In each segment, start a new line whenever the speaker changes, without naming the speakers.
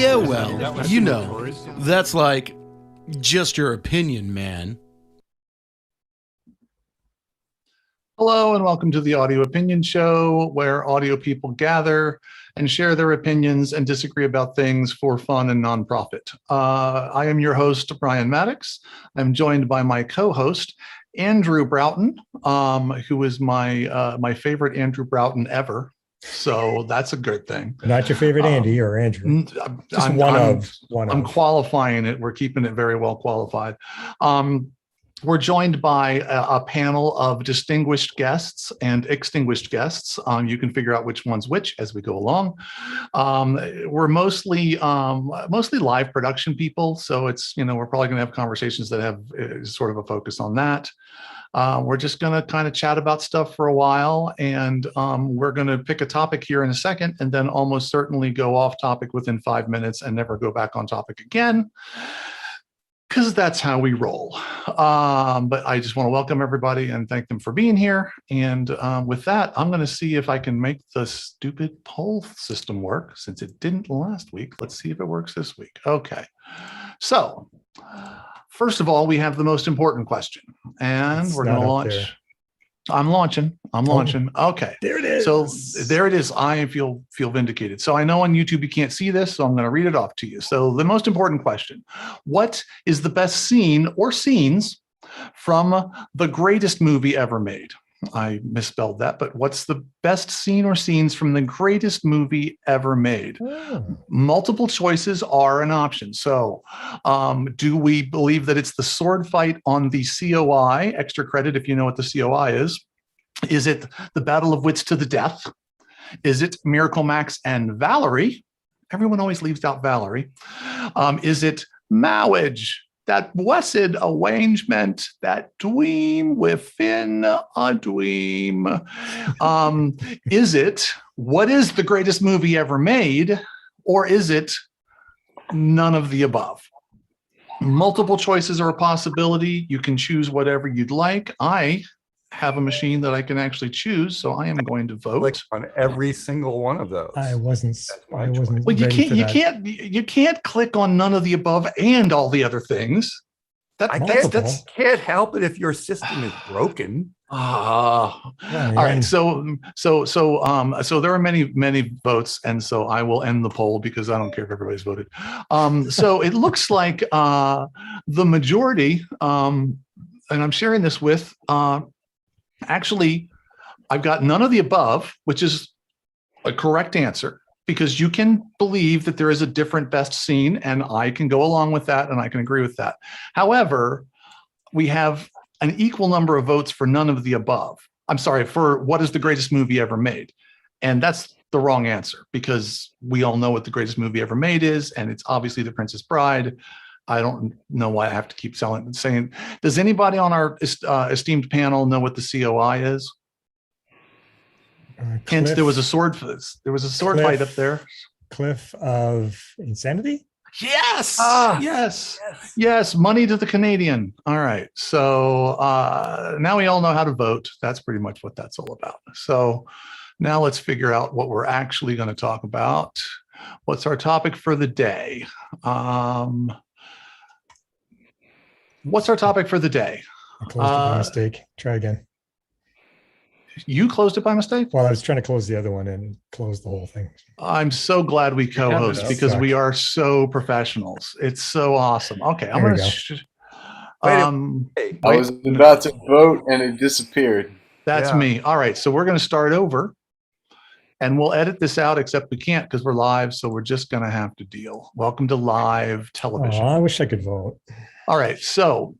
Yeah, well, you know, that's like just your opinion, man.
Hello and welcome to the Audio Opinion Show, where audio people gather and share their opinions and disagree about things for fun and nonprofit. I am your host, Brian Maddox. I'm joined by my co-host, Andrew Broughton, who is my favorite Andrew Broughton ever. So that's a good thing.
Not your favorite Andy or Andrew? Just I'm
qualifying it. We're keeping it very well qualified. We're joined by a panel of distinguished guests and extinguished guests. You can figure out which one's which as we go along. We're mostly live production people, so it's, we're probably going to have conversations that have sort of a focus on that. We're just going to kind of chat about stuff for a while, and we're going to pick a topic here in a second and then almost certainly go off topic within 5 minutes and never go back on topic again, because that's how we roll. But I just want to welcome everybody and thank them for being here. And with that, I'm going to see if I can make the stupid poll system work, since it didn't last week. Let's see if it works this week. Okay. So first of all, we have the most important question, and we're going to launch. I'm launching. Okay.
There it is.
So there it is. I feel vindicated. So I know on YouTube you can't see this, so I'm going to read it off to you. So the most important question: what is the best scene or scenes from the greatest movie ever made? I misspelled that, but what's the best scene or scenes from the greatest movie ever made? Multiple choices are an option. So do we believe that it's the sword fight on the COI? Extra credit if you know what the COI is. Is it the Battle of Wits to the Death? Is it Miracle Max and Valerie? Everyone always leaves out Valerie. Is it Marriage? That blessed arrangement, that dream within a dream. Is it, what is the greatest movie ever made? Or is it none of the above? Multiple choices are a possibility. You can choose whatever you'd like. I have a machine that I can actually choose, so I am going to vote.
Click on every single one of those.
I wasn't.
Well, you can't click on none of the above and all the other things.
I can't help it if your system is broken.
All right. So there are many votes, and so I will end the poll because I don't care if everybody's voted. So it looks like the majority, and I'm sharing this with. Actually, I've got none of the above, which is a correct answer, because you can believe that there is a different best scene, and I can go along with that, and I can agree with that. However, we have an equal number of votes for none of the above. I'm sorry, for what is the greatest movie ever made. And that's the wrong answer, because we all know what the greatest movie ever made is, and it's obviously The Princess Bride. I don't know why I have to keep saying. Does anybody on our esteemed panel know what the COI is? Hence, there was a sword fight up there.
Cliff of Insanity?
Yes. Yes. Money to the Canadian. All right. So now we all know how to vote. That's pretty much what that's all about. So now let's figure out what we're actually going to talk about. What's our topic for the day? What's our topic for the day?
I closed it by mistake. Try again.
You closed it by mistake?
Well, I was trying to close the other one and close the whole thing.
I'm so glad we co-host because we are so professionals. It's so awesome. Okay, I'm going
to. I was about to vote and it disappeared.
That's me. All right, so we're going to start over, and we'll edit this out, except we can't because we're live, so we're just going to have to deal. Welcome to live television.
I wish I could vote.
All right, so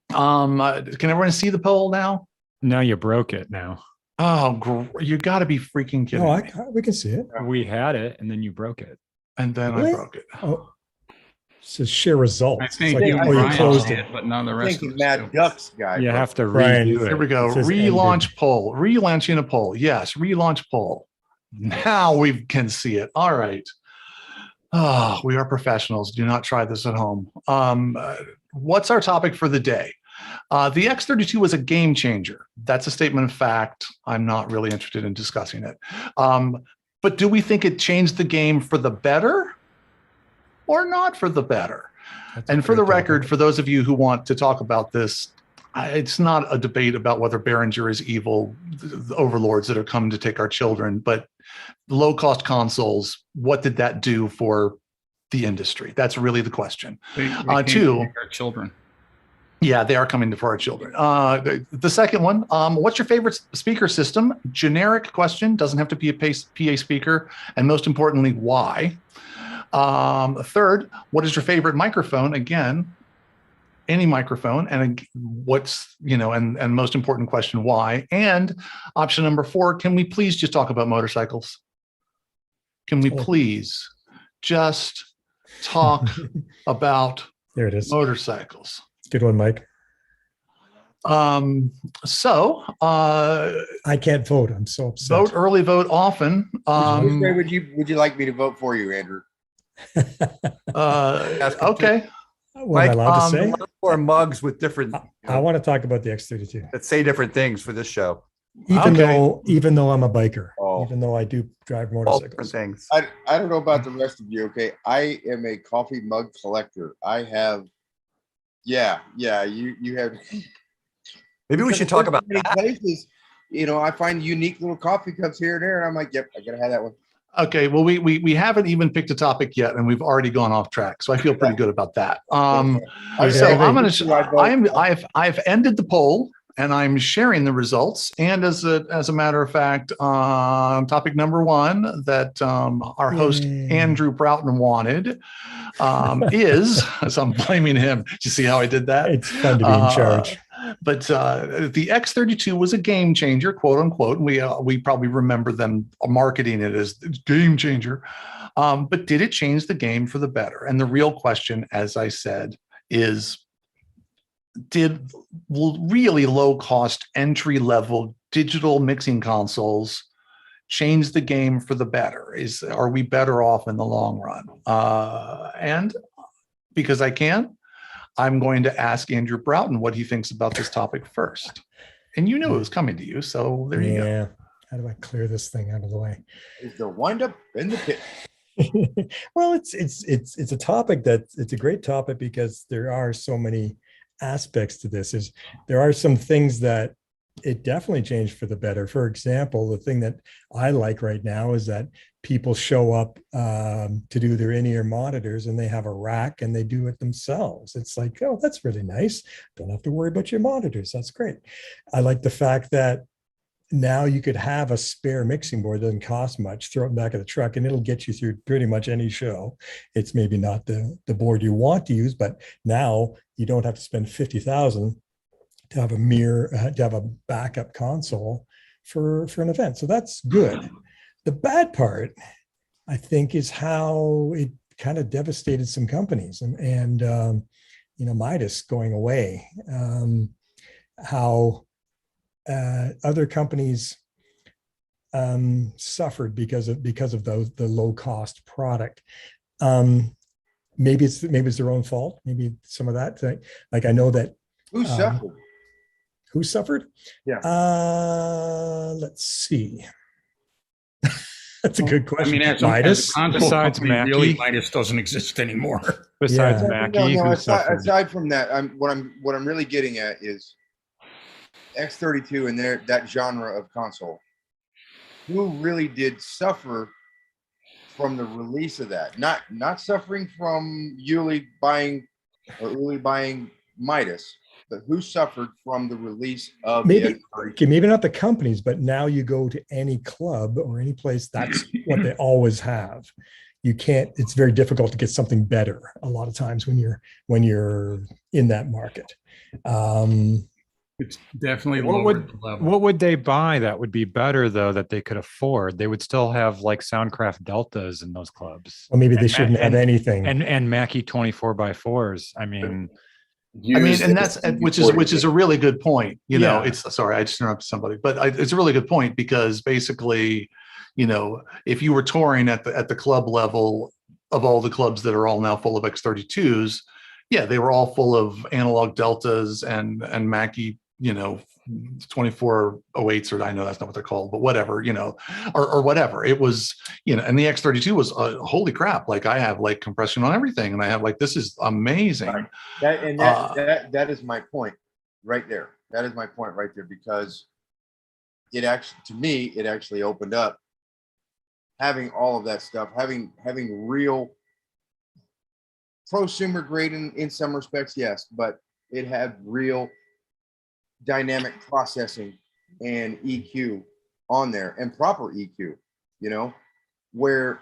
can everyone see the poll now?
No, you broke it now.
Oh, you got to be freaking kidding me.
We can see it.
We had it, and then you broke it.
And then I broke it.
Oh, it says share results.
I think
you
closed it, but none of the rest of the
Maddox guy.
You have to redo it.
Here we go. Relaunch poll. Relaunching a poll. Yes, relaunch poll. Now we can see it. All right. Oh, we are professionals. Do not try this at home. What's our topic for the day? The X32 was a game changer. That's a statement of fact. I'm not really interested in discussing it. But do we think it changed the game for the better or not for the better?
That's a
And for
great
the record,
topic.
for those of you who want to talk about this, it's not a debate about whether Behringer is evil, the overlords that are coming to take our children, but low-cost consoles, what did that do for the industry? That's really the question.
They came to
Two,
take our children.
yeah, they are coming for our children. The second one, what's your favorite speaker system? Generic question, doesn't have to be a PA speaker. And most importantly, why? Third, what is your favorite microphone? Again, any microphone. And what's, and most important question, why? And option number 4, can we please just talk about motorcycles? Can we please just talk about
There it is.
motorcycles?
Good one, Mike.
I
can't vote. I'm so upset.
vote early, vote often.
Which way would you like me to vote for you, Andrew?
Okay.
What am I allowed to say?
Or mugs with different,
I want to talk about the X32.
that say different things for this show.
Even
Okay.
though I'm a biker,
Oh.
even though I do drive
All different
motorcycles.
things.
I don't know about the rest of you. Okay, I am a coffee mug collector. I have, yeah. You have.
Maybe we should talk about
many
that.
places. I find unique little coffee cups here and there, and I'm like, yep, I gotta have that one.
Okay. Well, we haven't even picked a topic yet, and we've already gone off track. So I feel pretty good about that. So I've ended the poll, and I'm sharing the results. And as a matter of fact, topic number 1 that our host Andrew Broughton wanted is, so I'm blaming him. Did you see how I did that?
It's fun to be in charge.
But the X32 was a game changer, quote unquote. We probably remember them marketing it as game changer. But did it change the game for the better? And the real question, as I said, is did really low cost entry level digital mixing consoles change the game for the better? Are we better off in the long run? And because I'm going to ask Andrew Broughton what he thinks about this topic first. And you knew it was coming to you, so there you go.
How do I clear this thing out of the way?
Is the wind up in the pit?
Well, it's a topic it's a great topic because there are so many aspects to this. There are some things that it definitely changed for the better. For example, the thing that I like right now is that people show up to do their in-ear monitors and they have a rack and they do it themselves. It's like, oh, that's really nice. Don't have to worry about your monitors. That's great. I like the fact that now you could have a spare mixing board, doesn't cost much, throw it in the back of the truck and it'll get you through pretty much any show. It's maybe not the board you want to use, but now you don't have to spend $50,000 to have to have a backup console for an event. So that's good. The bad part, I think, is how it kind of devastated some companies and Midas going away, how other companies suffered because of the low cost product. Maybe it's their own fault. Maybe some of that. Like I know that.
Who suffered?
Who suffered?
Yeah.
Let's see. That's a good question.
I mean,
Midas?
Besides
company, really,
Mackie?
Midas doesn't exist anymore.
Besides
Yeah.
Mackie, who suffered?
Aside from that, what I'm really getting at is X32 and that genre of console. Who really did suffer from the release of that? Not suffering from Uli buying Midas, but who suffered from the release of
Maybe
the X32?
maybe not the companies, but now you go to any club or any place, that's what they always have. You can't, it's very difficult to get something better a lot of times when you're in that market.
It's definitely
What
lower
would
the level.
what would they buy that would be better though that they could afford? They would still have like Soundcraft Deltas in those clubs.
Well, maybe they
And
shouldn't have anything.
And Mackie 24x4s. I mean,
And that's which is a really good point.
Yeah.
It's sorry, I just interrupted somebody, but it's a really good point because basically, if you were touring at the club level of all the clubs that are all now full of X32s, yeah, they were all full of analog deltas and Mackie you know, 2408s, or I know that's not what they're called, but whatever, you know, or whatever. It was, you know, and the X32 was holy crap. Like I have like compression on everything, and I have like, this is amazing.
Right. That is my point right there. That is my point right there, because it actually, to me, it actually opened up having all of that stuff, having real prosumer grade in some respects, yes, but it had real dynamic processing and EQ on there, and proper EQ, you know, where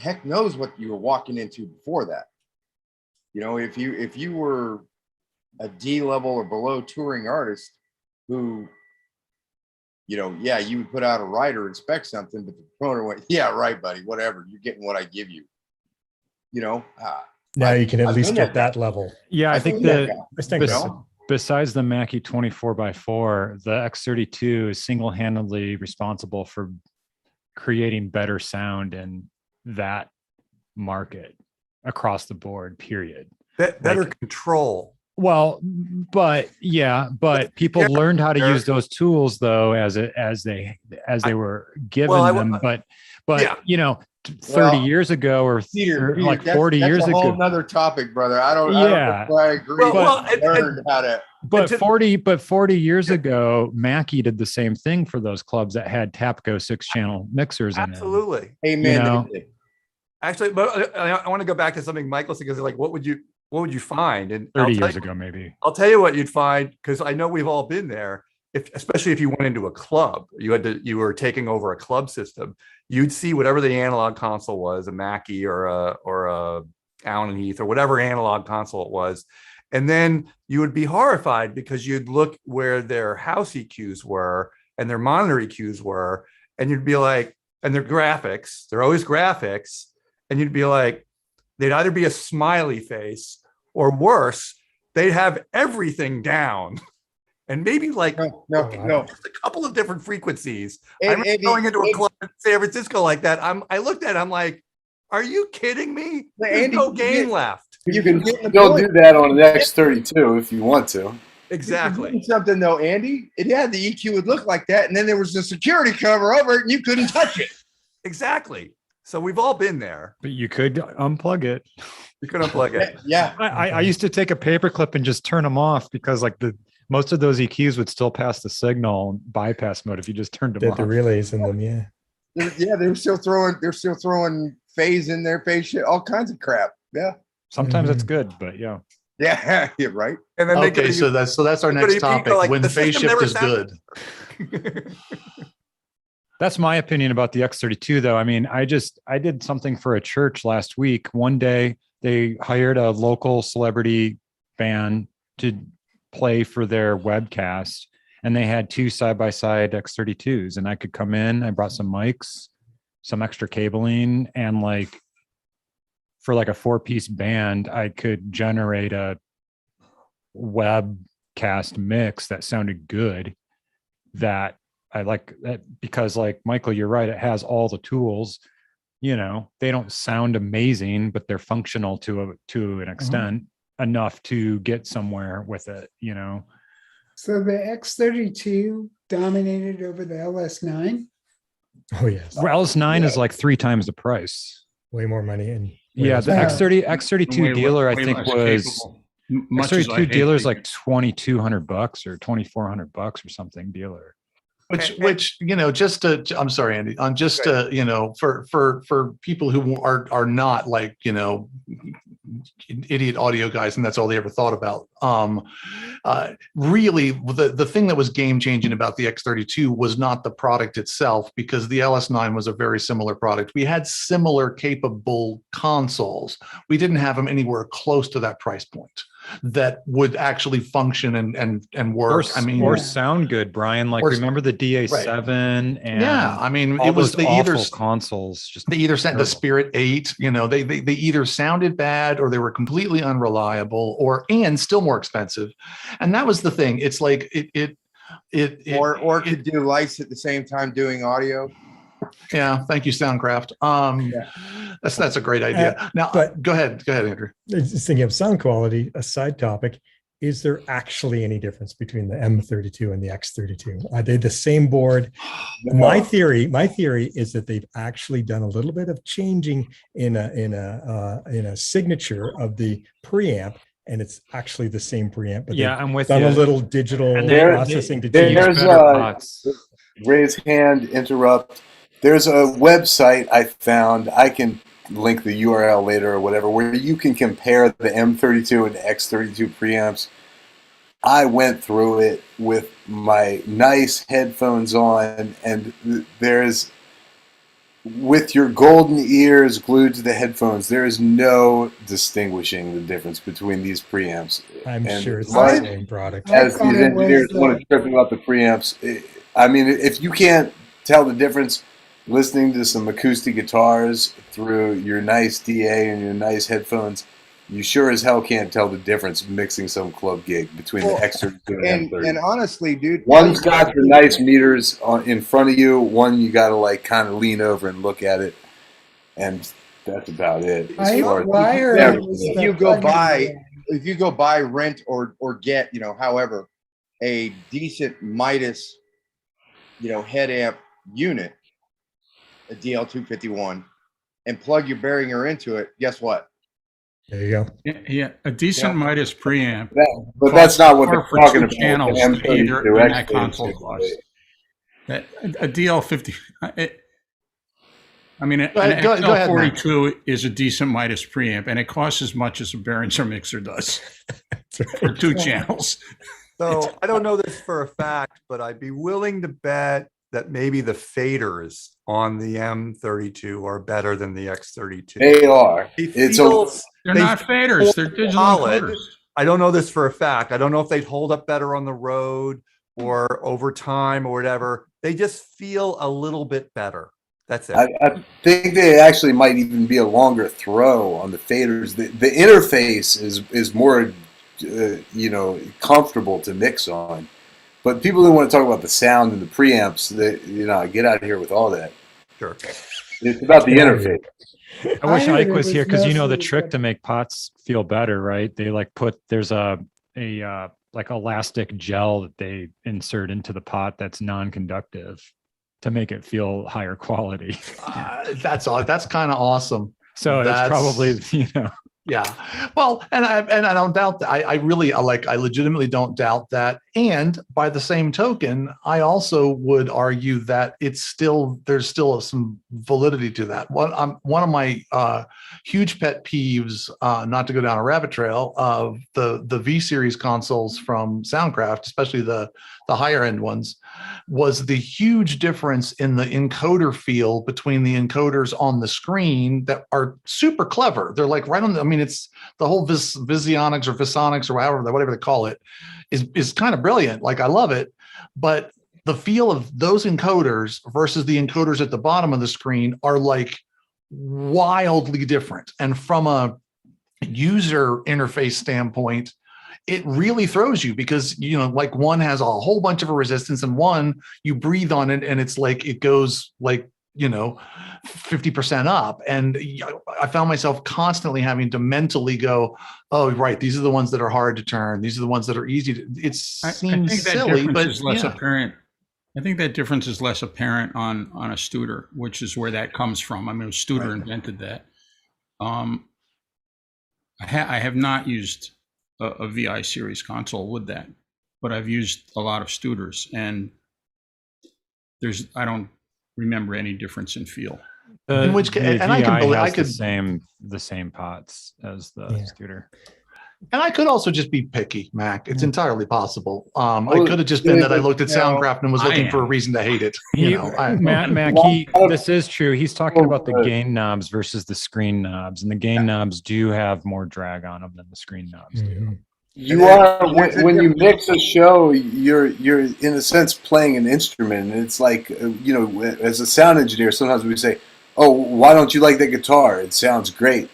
heck knows what you were walking into before that. You know, if you were a D level or below touring artist who, you know, yeah, you would put out a writer and spec something, but the promoter went, yeah, right, buddy, whatever, you're getting what I give you. You know,
now you can at least
been
get
that
that level.
Yeah, I think
that
that
guy,
I think
you
so.
know?
besides the Mackie 24x4, the X32 is single-handedly responsible for creating better sound in that market across the board, period.
Better control.
Well, but people
Yeah,
learned how to
Kerr.
use those tools though as they were given
Well,
them. But
yeah.
you know, 30
Well,
years ago or
Peter,
like
that's
40 years
a whole
ago.
nother topic, brother. I don't
Yeah.
know if I agree.
Well,
but learned how to.
But 40 years ago, Mackie did the same thing for those clubs that had Tapco 6-channel mixers in them.
Absolutely.
Amen.
You know?
Actually, but I want to go back to something Michael said, because like, what would you find? And
30 years ago, maybe.
I'll tell you what you'd find, because I know we've all been there. Especially if you went into a club, you were taking over a club system, you'd see whatever the analog console was, a Mackie or a Allen and Heath or whatever analog console it was. And then you would be horrified because you'd look where their house EQs were and their monitor EQs were, and you'd be like, and their graphics, they're always graphics. And you'd be like, they'd either be a smiley face or worse, they'd have everything down. And maybe like
No.
just a couple of different frequencies. I
And-
remember
and-
going into a
and-
club in San Francisco like that. I looked at it, I'm like, are you kidding me? There's
Andy,
no
you
game
get-
left.
You can
getting the
still
point.
do that on an X32 if you want to.
Exactly.
Something though, Andy. It had the EQ would look like that, and then there was a security cover over it, and you couldn't touch it.
Exactly. So we've all been there.
But you could unplug it.
You could unplug it.
Yeah.
I used to take a paperclip and just turn them off, because like most of those EQs would still pass the signal bypass mode if you just turned them off.
The relays in them, yeah.
They're still throwing phase in there, phase shit, all kinds of crap. Yeah.
Sometimes it's good, but yeah.
Yeah. You're right.
And then
Okay, so that's our
go to
next
you,
topic.
go like,
When
the
phase
system
shift
never
is
sounded-
good.
That's my opinion about the X32 though. I mean, I did something for a church last week. One day they hired a local celebrity band to play for their webcast, and they had 2 side-by-side X32s, and I could come in. I brought some mics, some extra cabling, and like for like a 4-piece band, I could generate a webcast mix that sounded good. That I like that, because like Michael, you're right. It has all the tools. You know, they don't sound amazing, but they're functional to an extent, enough to get somewhere with it. You know.
So the X32 dominated over the LS9.
Oh yes,
Well, LS9 is like 3 times the price.
way more money. And
Yeah, the
Yeah.
X32 dealer, I think was X32 dealer is like $2,200 or $2,400 or something dealer.
Which you know, just to, I'm sorry, Andy, just to, you know, for people who are not like, you know, idiot audio guys, and that's all they ever thought about. Really, the thing that was game changing about the X32 was not the product itself, because the LS9 was a very similar product. We had similar capable consoles. We didn't have them anywhere close to that price point that would actually function and work.
Or sound good, Brian. Like, remember the DA7 and
yeah, I mean,
all
it was
those
the either
awful consoles. Just
they either sent the
terrible.
Spirit 8, you know, they either sounded bad or they were completely unreliable, and still more expensive. And that was the thing. It's like
Or could do lights at the same time doing audio.
yeah. Thank you, Soundcraft. That's a great idea. Now,
but-
go ahead, Andrew.
Just thinking of sound quality, a side topic. is there actually any difference between the M32 and the X32? Are they the same board? My theory is that they've actually done a little bit of changing in a signature of the preamp, and it's actually the same preamp. But
Yeah, I'm with
done
you.
a little digital
And
processing to change.
There's raise hand, interrupt. There's a website I found. I can link the URL later or whatever, where you can compare the M32 and the X32 preamps. I went through it with my nice headphones on, and there's, with your golden ears glued to the headphones, there is no distinguishing the difference between these preamps.
I'm
And
sure it's
my-
the same product.
I
As
thought
these
it was
engineers
the-
want to trip about the preamps, I mean, if you can't tell the difference listening to some acoustic guitars through your nice DA and your nice headphones, you sure as hell can't tell the difference mixing some club gig between the X32 and M30.
And honestly, dude,
One's got the nice meters in front of you. One you got to like kind of lean over and look at it, and that's about it.
I
far as-
wired
Yeah,
it was
if
the
you go
plug-in
buy,
design.
if you go buy, rent, or get, however, a decent Midas, head amp unit, a DL251, and plug your Behringer into it, guess what?
There you go.
Yeah, a decent Midas preamp.
But that's not what
Or
they're
for
talking
two
about.
channels
the
to either
M32
in that console
X32.
cost. A DL50. I mean, an
Go ahead, Matt.
XL42 is a decent Midas preamp, and it costs as much as a Behringer mixer does for two channels.
So I don't know this for a fact, but I'd be willing to bet that maybe the faders on the M32 are better than the X32.
They are. It's a
They're
They
not faders. They're digital
solid.
encoders.
I don't know this for a fact. I don't know if they'd hold up better on the road or over time or whatever. They just feel a little bit better. That's it.
I think they actually might even be a longer throw on the faders. The interface is more, comfortable to mix on. But people who want to talk about the sound and the preamps, get out of here with all that.
Sure.
It's about the interface.
I wish
I heard
Ike
it
was
was
here because the
mostly
trick
the-
to make pots feel better, right? They there's a like elastic gel that they insert into the pot that's non-conductive to make it feel higher quality.
That's kind of awesome.
So it's
That's-
probably,
Yeah. Well, and I don't doubt that. I legitimately don't doubt that. And by the same token, I also would argue that there's still some validity to that. One of my huge pet peeves, not to go down a rabbit trail, of the V series consoles from Soundcraft, especially the higher end ones, was the huge difference in the encoder feel between the encoders on the screen that are super clever. They're like right on the, it's the whole Visionics or Visonics or whatever they call it is kind of brilliant. Like, I love it, but the feel of those encoders versus the encoders at the bottom of the screen are like wildly different. And from a user interface standpoint, it really throws you because, like one has a whole bunch of a resistance and one you breathe on it and it's like, it goes like, 50% up. And I found myself constantly having to mentally go, oh, right, these are the ones that are hard to turn. These are the ones that are easy to, it seems silly, but
is less apparent. I think that difference is less apparent on a Studer, which is where that comes from. Studer invented that. I have not used a VI series console with that, but I've used a lot of Studers, and I don't remember any difference in feel.
In which case, and I can believe I could
the same pots as the Studer.
And I could also just be picky, Mac. It's entirely possible. I could have just been that I looked at Soundcraft and was looking for a reason to hate it.
Mac, this is true. He's talking about the gain knobs versus the screen knobs, and the gain knobs do have more drag on them than the screen knobs do.
You are when you mix a show, you're in a sense playing an instrument, and it's like as a sound engineer, sometimes we say, "Oh, why don't you like that guitar? It sounds great."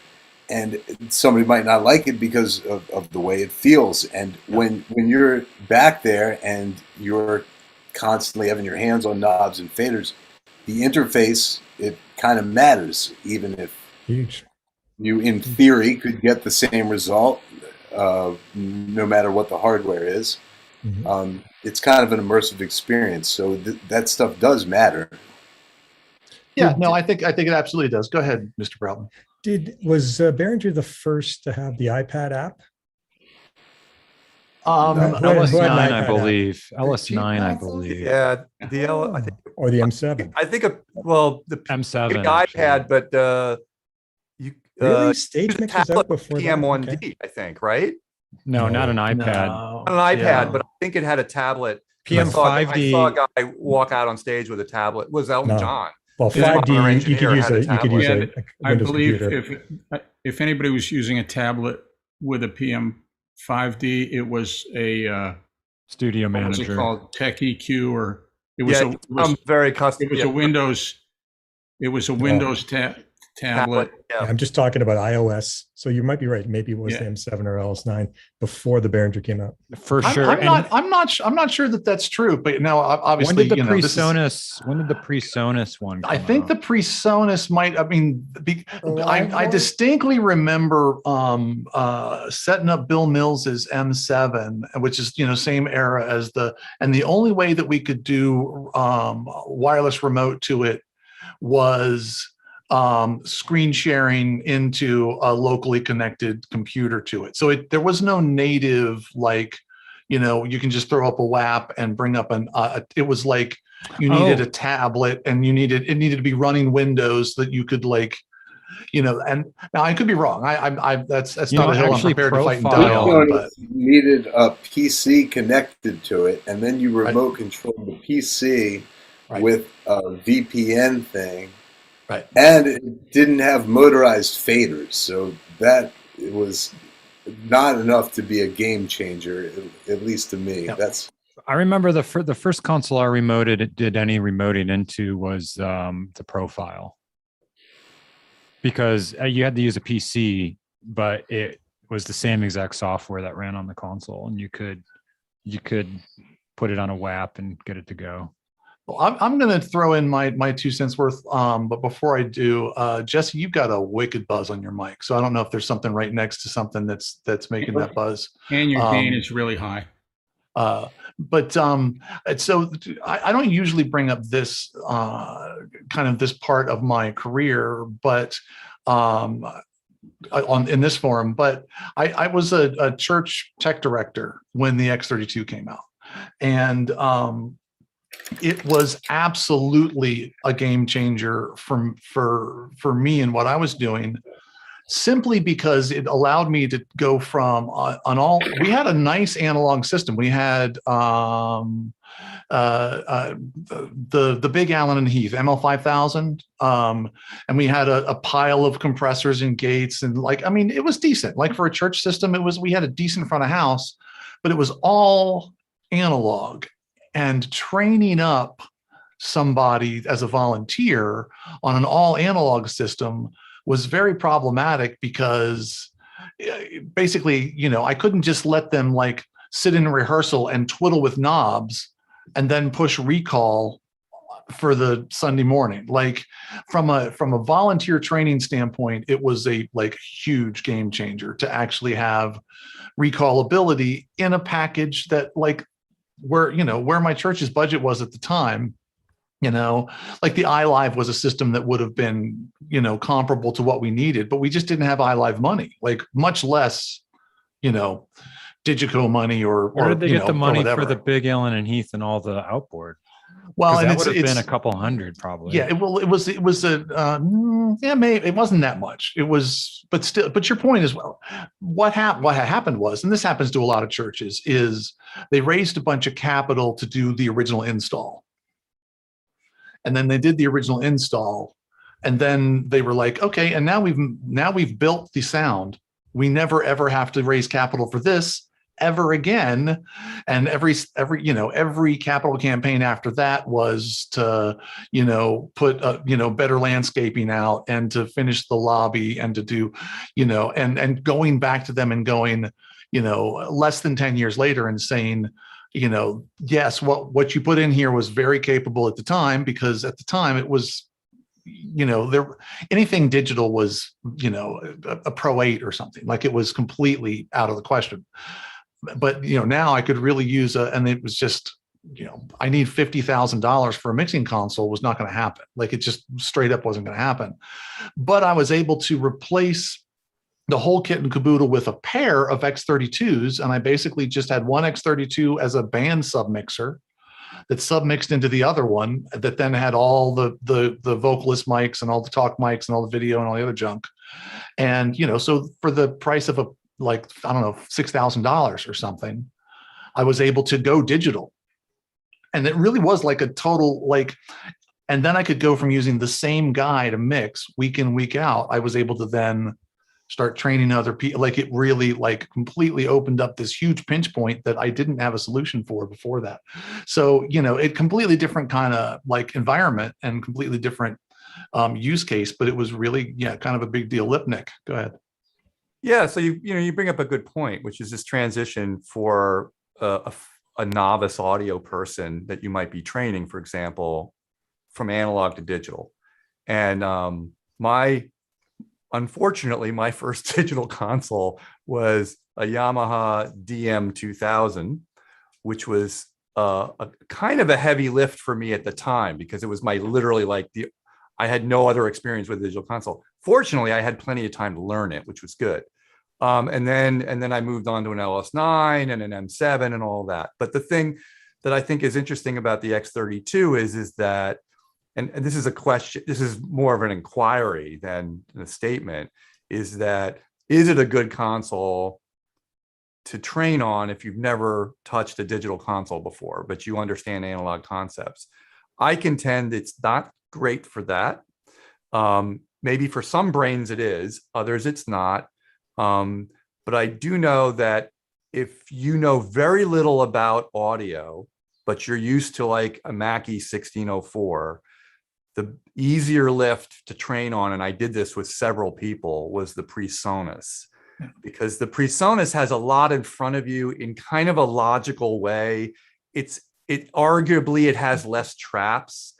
And somebody might not like it because of the way it feels. And when you're back there and you're constantly having your hands on knobs and faders, the interface, it kind of matters, even if
huge.
You, in theory, could get the same result. no matter what the hardware is.
Mhm.
It's kind of an immersive experience. So that stuff does matter.
Yeah, no, I think it absolutely does. Go ahead, Mr. Broughton.
Was Behringer the first to have the iPad app?
Who had an
LS9,
iPad
I
app?
believe.
cheap
LS9, I
consoles?
believe.
Yeah, I think
Or the M7?
I think well the
M7.
maybe iPad, but you
Really?
use
Stage
a
Mix was
tablet
out before that?
PM1D,
Okay.
I think, right?
No, not an iPad.
No,
Not an iPad,
yeah.
but I think it had a tablet.
PM5D.
I saw a guy walk out on stage with a tablet. It was Elton
No.
John.
Well,
His mother
5D, you
engineer
could use
had a
you could use
tablet.
a
I
Windows
believe
computer.
if anybody was using a tablet with a PM5D, it was a
Studio
what was it
Manager.
called, Tech EQ, or it was
Yeah, I'm very custom.
it was a Windows. It was a Windows tablet.
Yeah, I'm just talking about iOS. So you might be right. Maybe it was the M7 or LS9 before the Behringer came out.
For sure.
I'm not sure that that's true. But now, obviously,
when did the PreSonus one?
I think the PreSonus might. I mean, I distinctly remember setting up Bill Mills's M7, which is same era as and the only way that we could do wireless remote to it was screen sharing into a locally connected computer to it. So there was no native, you can just throw up a WAP and bring up it was like you needed a tablet and it needed to be running Windows that you could and now I could be wrong. That's not a hill I'm prepared to fight and die on. But
needed a PC connected to it, and then you remote control the PC with a VPN thing.
Right.
And it didn't have motorized faders, so that it was not enough to be a game changer, at least to me.
Yep.
I remember the first console I did any remoting into was the Profile, because you had to use a PC, but it was the same exact software that ran on the console, and you could put it on a WAP and get it to go.
Well, I'm going to throw in my 2 cents worth. But before I do, Jesse, you've got a wicked buzz on your mic. So I don't know if there's something right next to something that's making that buzz.
And your gain is really high.
But so I don't usually bring up this kind of this part of my career, but in this forum. But I was a church tech director when the X32 came out, and it was absolutely a game changer for me and what I was doing, simply because it allowed me to go from we had a nice analog system. We had the big Allen and Heath ML5000, and we had a pile of compressors and gates, and it was decent. For a church system, we had a decent front of house, but it was all analog. And training up somebody as a volunteer on an all analog system was very problematic, because basically, I couldn't just let them sit in rehearsal and twiddle with knobs and then push recall for the Sunday morning. From a volunteer training standpoint, it was a huge game changer to actually have recallability in a package that where my church's budget was at the time. The iLive was a system that would have been, comparable to what we needed, but we just didn't have iLive money, much less, Digico money or
where did they get the money
for
the big Allen and Heath and all the outboard?
Well, and
that would have been a couple hundred probably.
Yeah, it was maybe it wasn't that much. It was, but still. But your point is, well, what happened was, and this happens to a lot of churches, is they raised a bunch of capital to do the original install, and then they did the original install, and then they were like, okay, and now we've built the sound. We never ever have to raise capital for this ever again. And every capital campaign after that was to put better landscaping out and to finish the lobby and to do and going back to them and going less than 10 years later and saying, yes, what you put in here was very capable at the time, because at the time it was anything digital was, a Pro 8 or something. Like, it was completely out of the question. But, now I could really use and it was just, I need $50,000 for a mixing console was not going to happen. Like, it just straight up wasn't going to happen. But I was able to replace the whole kit and caboodle with a pair of X32s. And I basically just had one X32 as a band submixer that submixed into the other one that then had all the vocalist mics and all the talk mics and all the video and all the other junk. And, so for the price of $6,000 or something, I was able to go digital. And it really was like a total, and then I could go from using the same guy to mix week in, week out. I was able to then start training other people. Like, it really completely opened up this huge pinch point that I didn't have a solution for before that. So, it completely different kind of environment and completely different use case, but it was really, kind of a big deal. Lipnick, go ahead.
Yeah. So you bring up a good point, which is this transition for a novice audio person that you might be training, for example, from analog to digital. And unfortunately, my first digital console was a Yamaha DM2000, which was a kind of a heavy lift for me at the time, because it was literally I had no other experience with a digital console. Fortunately, I had plenty of time to learn it, which was good. And then I moved on to an LS9 and an M7 and all that. But the thing that I think is interesting about the X32 is that, and this is a question, this is more of an inquiry than a statement, is it a good console to train on if you've never touched a digital console before, but you understand analog concepts? I contend it's not great for that. Maybe for some brains it is, others it's not. But I do know that if you know very little about audio, but you're used to a Mackie 1604, the easier lift to train on, and I did this with several people, was the PreSonus. Because the PreSonus has a lot in front of you in kind of a logical way. It arguably it has less traps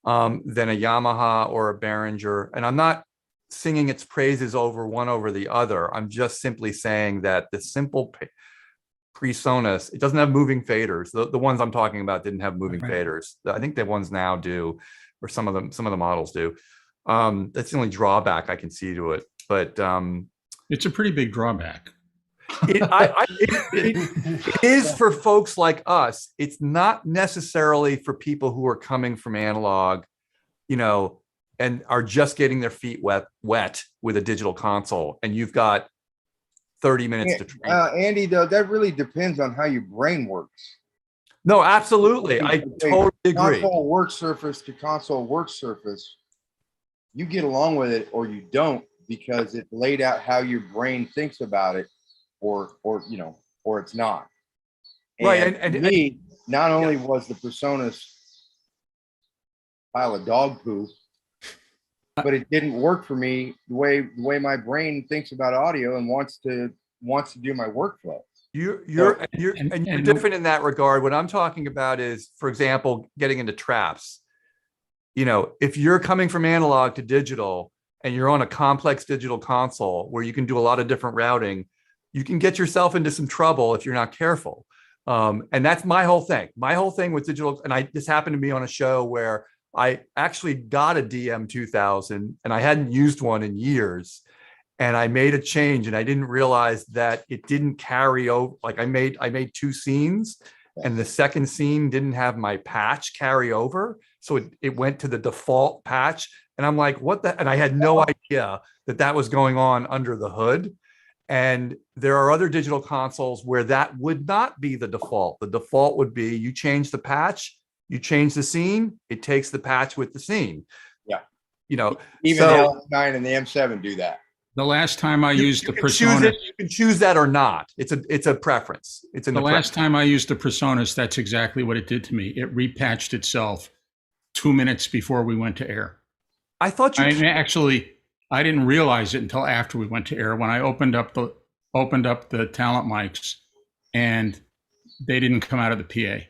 than a Yamaha or a Behringer, and I'm not singing its praises over the other. I'm just simply saying that the simple PreSonus, it doesn't have moving faders. The ones I'm talking about didn't have moving faders. I think the ones now do, or some of the models do. That's the only drawback I can see to it. But
it's a pretty big drawback.
It is for folks like us. It's not necessarily for people who are coming from analog, and are just getting their feet wet with a digital console, and you've got 30 minutes to train.
Andy, though, that really depends on how your brain works.
No, absolutely. I totally agree.
Console work surface to console work surface, you get along with it or you don't, because it laid out how your brain thinks about it, or it's not.
Right.
And for me, not only was the PreSonus pile of dog poo, but it didn't work for me the way my brain thinks about audio and wants to do my workflow.
You're different in that regard. What I'm talking about is, for example, getting into traps. If you're coming from analog to digital and you're on a complex digital console where you can do a lot of different routing, you can get yourself into some trouble if you're not careful. And that's my whole thing. My whole thing with digital, and this happened to me on a show where I actually got a DM2000 and I hadn't used one in years, and I made a change and I didn't realize that it didn't carry over. I made two scenes, and the second scene didn't have my patch carry over. So it went to the default patch, and I'm like, what the, and I had no idea that was going on under the hood. And there are other digital consoles where that would not be the default. The default would be you change the patch, you change the scene, it takes the patch with the scene.
Yeah.
Even
the LS9 and the M7 do that.
The last time I used the PreSonus,
you can choose that or not. It's a preference. It's in the
last time I used the PreSonus, that's exactly what it did to me. It repatched itself 2 minutes before we went to air.
I thought you
I didn't realize it until after we went to air, when I opened up the talent mics and they didn't come out of the PA.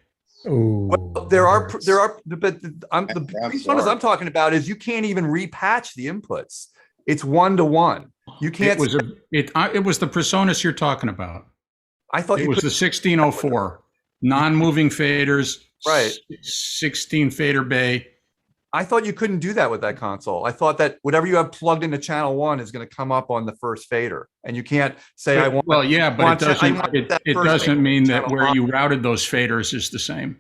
Oh,
There are,
hurts.
but the
I'm
biggest one is
sorry.
I'm talking about is you can't even repatch the inputs. It's 1-to-1. You can't.
It was the PreSonus you're talking about.
I thought
It
you
was
could.
the 1604, non-moving faders,
Right.
16 fader bay.
I thought you couldn't do that with that console. I thought that whatever you have plugged into channel 1 is going to come up on the first fader, and you can't say I want.
Well, yeah, but
want
it
I
doesn't.
want
It,
that
it
first
doesn't
fader
mean that
channel
where
one.
you routed those faders is the same.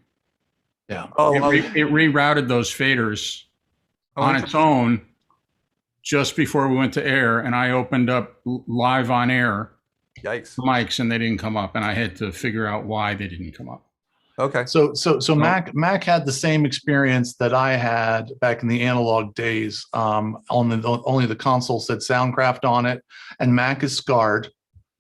Yeah.
Oh,
It rerouted those faders on its own just before we went to air, and I opened up live on air
yikes.
mics, and they didn't come up, and I had to figure out why they didn't come up.
Okay.
So Mac had the same experience that I had back in the analog days. Only the console said Soundcraft on it, and Mac is scarred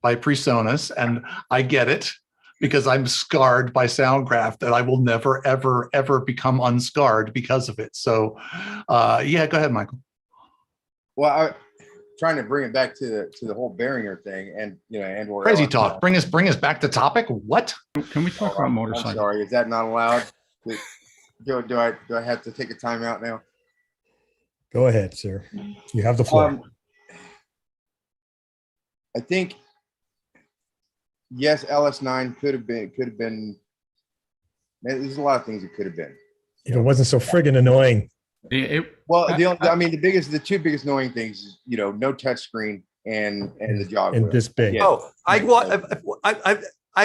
by PreSonus, and I get it because I'm scarred by Soundcraft, and I will never ever ever become unscarred because of it. So, yeah, go ahead, Michael.
Well, I trying to bring it back to the whole Behringer thing, and and/or
Crazy talk. Bring us back to topic. What?
Can we talk about
I'm
motorcycles?
sorry, is that not allowed? Do I have to take a timeout now?
Go ahead, sir. You have the floor.
I think yes, LS9 could have been. There's a lot of things it could have been.
If it wasn't so friggin' annoying.
Well, the two biggest annoying things is no touch screen and the jog
And
wheel.
this big.
Yeah.
Oh, I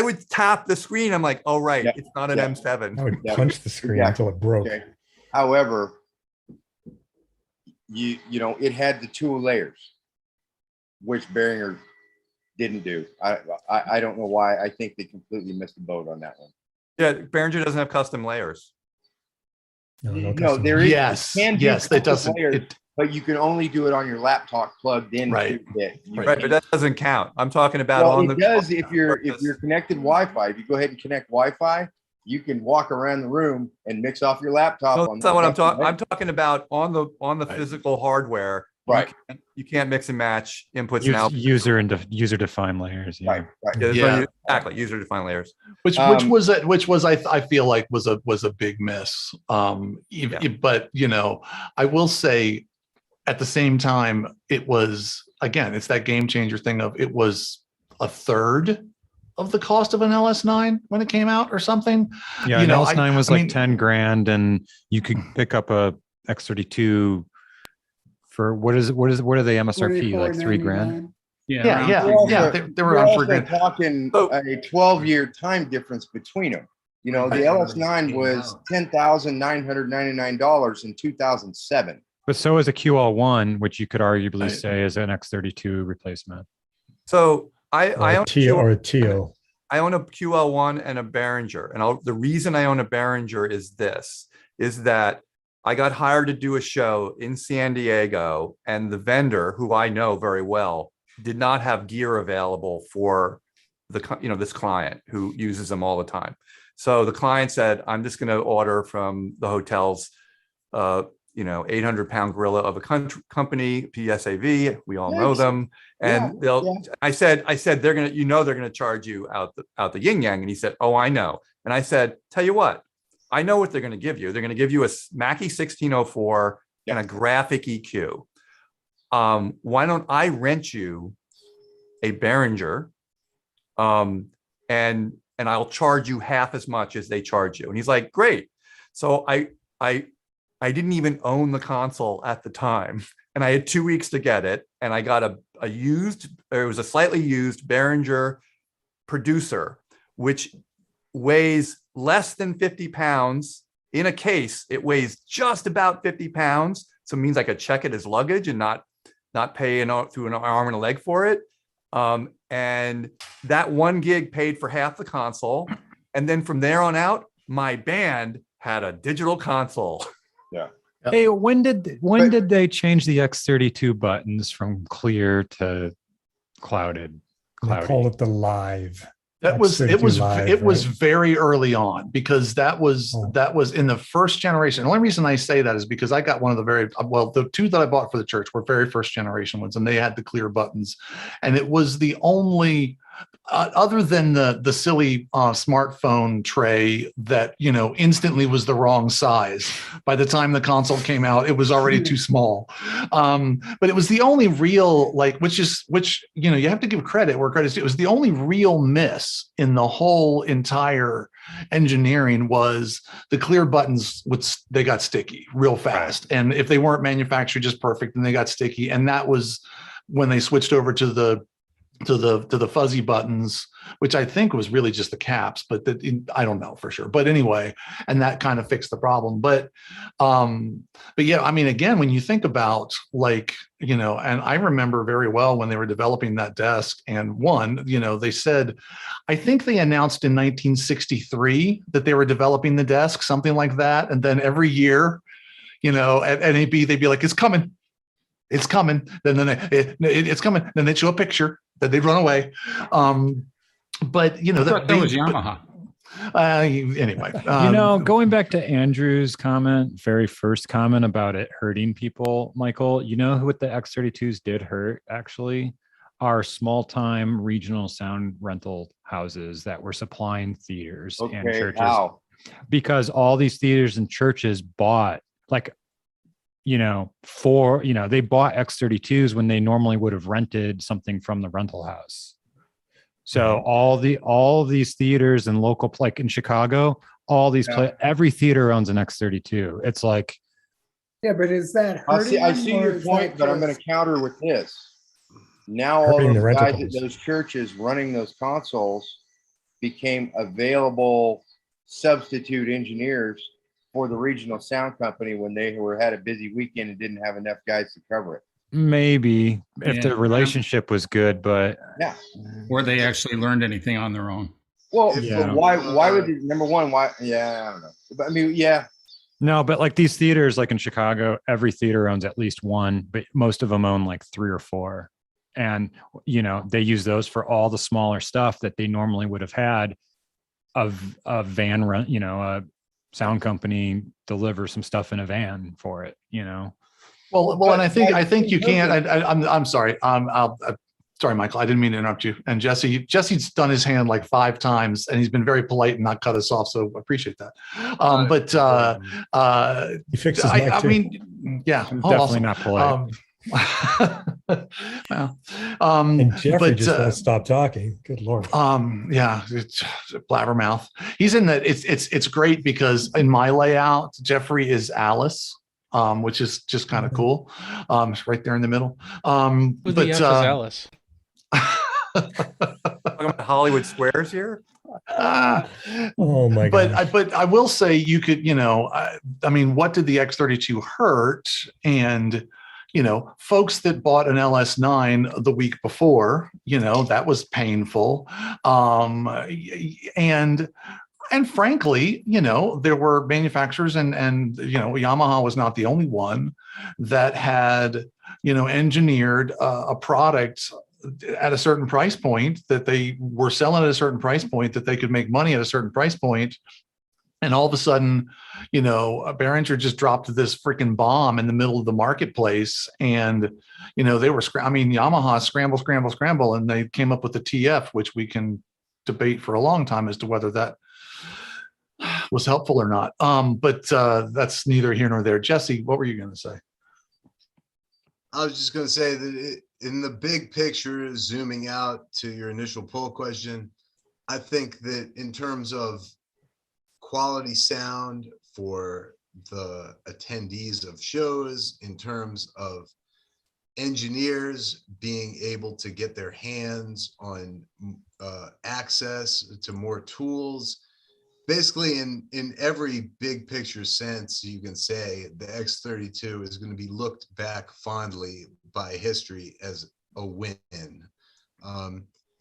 would tap the screen. I'm like, oh right,
Yeah.
it's not an
Yeah.
M7.
I would
Yeah.
punch the screen
Yeah.
until it broke.
Okay. However, it had the 2 layers, which Behringer didn't do. I don't know why. I think they completely missed the boat on that one.
Yeah, Behringer doesn't have custom layers.
No, there is.
Yes,
you can do
yes, it
custom
doesn't.
layers,
It,
but you can only do it on your laptop plugged in.
Right.
To it. You
Right, but that doesn't count. I'm talking about
Well,
on
it
the.
does if you're connected Wi-Fi. If you go ahead and connect Wi-Fi, you can walk around the room and mix off your laptop.
No,
on
that's not what I'm talking.
layer.
I'm talking about on the
Right.
physical hardware.
Right.
You can't mix and match inputs and outputs.
User defined layers. Yeah.
Right.
Yeah, there's
Yeah.
exactly. User defined layers.
which was I feel like was a big miss. But I will say at the same time, it was, again, it's that game changer thing of it was a third of the cost of an LS9 when it came out or something.
Yeah, an LS9 was like 10 grand, and you could pick up a X32 for what are they MSRP, like 3 grand?
Yeah.
Yeah. They were on for good.
Talking a 12-year time difference between them. The LS9 was $10,999 in 2007.
But so is a QL1, which you could arguably
Right.
say is an X32 replacement.
So I
Or
own
a Tio or a Tio.
I own a QL1 and a Behringer. And the reason I own a Behringer is that I got hired to do a show in San Diego, and the vendor, who I know very well, did not have gear available for this client who uses them all the time. So the client said, I'm just going to order from the hotel's 800-pound gorilla of a company, PSAV. We all know them. And I said, they're going to charge you out the yin yang. And he said, oh, I know. And I said, tell you what, I know what they're going to give you. They're going to give you a Mackie 1604 and a graphic EQ. Why don't I rent you a Behringer, and I'll charge you half as much as they charge you. And he's like, great. So I didn't even own the console at the time, and I had 2 weeks to get it. And I got it was a slightly used Behringer Producer, which weighs less than 50 pounds. In a case, it weighs just about 50 pounds. So it means I could check it as luggage and not pay through an arm and a leg for it. And that 1 gig paid for half the console. And then from there on out, my band had a digital console.
Yeah.
Hey, when did they change the X32 buttons from clear to clouded?
They call it the live.
It was
Right?
very early on, because that was in the first generation. The only reason I say that is because I got one of the 2 that I bought for the church were very first generation ones, and they had the clear buttons, and it was the only other than the silly smartphone tray that, you know, instantly was the wrong size. By the time the console came out, it was already too small. But it was the only real, like, which, you know, you have to give credit where credit's due. It was the only real miss in the whole entire engineering was the clear buttons they got sticky real fast. And if they weren't manufactured just perfect, then they got sticky. And that was when they switched over to the fuzzy buttons, which I think was really just the caps, but I don't know for sure. But anyway, and that kind of fixed the problem. But yeah, I mean, again, when you think about, like, you know, and I remember very well when they were developing that desk, and you know, they said, I think they announced in 1963 that they were developing the desk, something like that. And then every year, you know, at NAB, they'd be like, it's coming. It's coming. Then it's coming. Then they'd show a picture. That they'd run away. But you know,
that was Yamaha.
Anyway,
you know, going back to Andrew's very first comment about it hurting people, Michael, you know what the X32s did hurt actually? Are small-time regional sound rental houses that were supplying theaters and churches.
How?
Because all these theaters and churches bought, like, you know, they bought X32s when they normally would have rented something from the rental house. So all these theaters and local, like in Chicago, every theater owns an X32. It's like,
Yeah, but is that
I see your point, but I'm going to counter with this. Now all those guys at those churches running those consoles became available substitute engineers for the regional sound company when they had a busy weekend and didn't have enough guys to cover it.
Maybe if the relationship was good, but
or they actually learned anything on their own.
Well, but why would you, number one, why? Yeah, I don't know. But I mean, yeah.
No, but like these theaters, like in Chicago, every theater owns at least one, but most of them own like 3 or 4. And, you know, they use those for all the smaller stuff that they normally would have had a van run, you know, a sound company deliver some stuff in a van for it, you know.
Well, and I think you can't. I'm sorry. Sorry, Michael. I didn't mean to interrupt you. And Jesse's done his hand like 5 times, and he's been very polite and not cut us off. So I appreciate that.
He fixed his mic too.
I mean, yeah,
I'm definitely not polite.
Well,
and Jeffrey just won't stop talking. Good Lord.
Yeah, it's blabbermouth. He's in that. It's great because in my layout, Jeffrey is Alice, which is just kind of cool. It's right there in the middle.
Who the F is Alice?
Talking about Hollywood Squares here.
Oh my god!
But I will say you could, you know, I mean, what did the X32 hurt? And you know, folks that bought an LS9 the week before, you know, that was painful. And frankly, you know, there were manufacturers and, you know, Yamaha was not the only one that had, you know, engineered a product at a certain price point that they were selling at a certain price point that they could make money at a certain price point. And all of a sudden, you know, Behringer just dropped this freaking bomb in the middle of the marketplace. And, you know, they were, Yamaha scramble. And they came up with the TF, which we can debate for a long time as to whether that was helpful or not. But that's neither here nor there. Jesse, what were you going to say?
I was just going to say that in the big picture, zooming out to your initial poll question, I think that in terms of quality sound for the attendees of shows, in terms of engineers being able to get their hands on access to more tools, basically in every big picture sense, you can say the X32 is going to be looked back fondly by history as a win.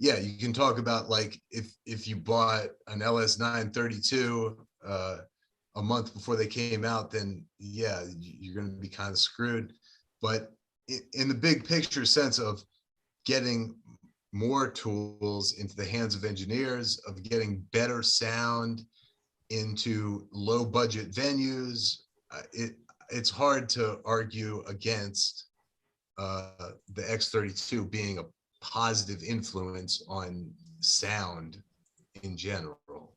Yeah, you can talk about like if you bought an LS9 32 a month before they came out, then yeah, you're going to be kind of screwed. But in the big picture sense of getting more tools into the hands of engineers, of getting better sound into low budget venues, it's hard to argue against the X32 being a positive influence on sound in general.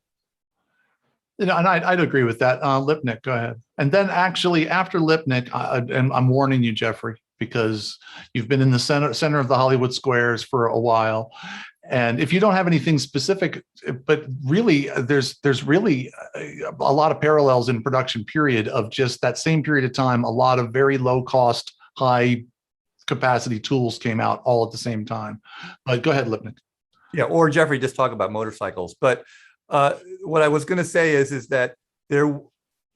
And I'd agree with that. Lipnick, go ahead. And then actually after Lipnick, and I'm warning you, Jeffrey, because you've been in the center of the Hollywood squares for a while. And if you don't have anything specific, but really there's really a lot of parallels in production period of just that same period of time. A lot of very low cost, high capacity tools came out all at the same time. But go ahead, Lipnick.
Yeah, or Jeffrey, just talk about motorcycles. But what I was going to say is that the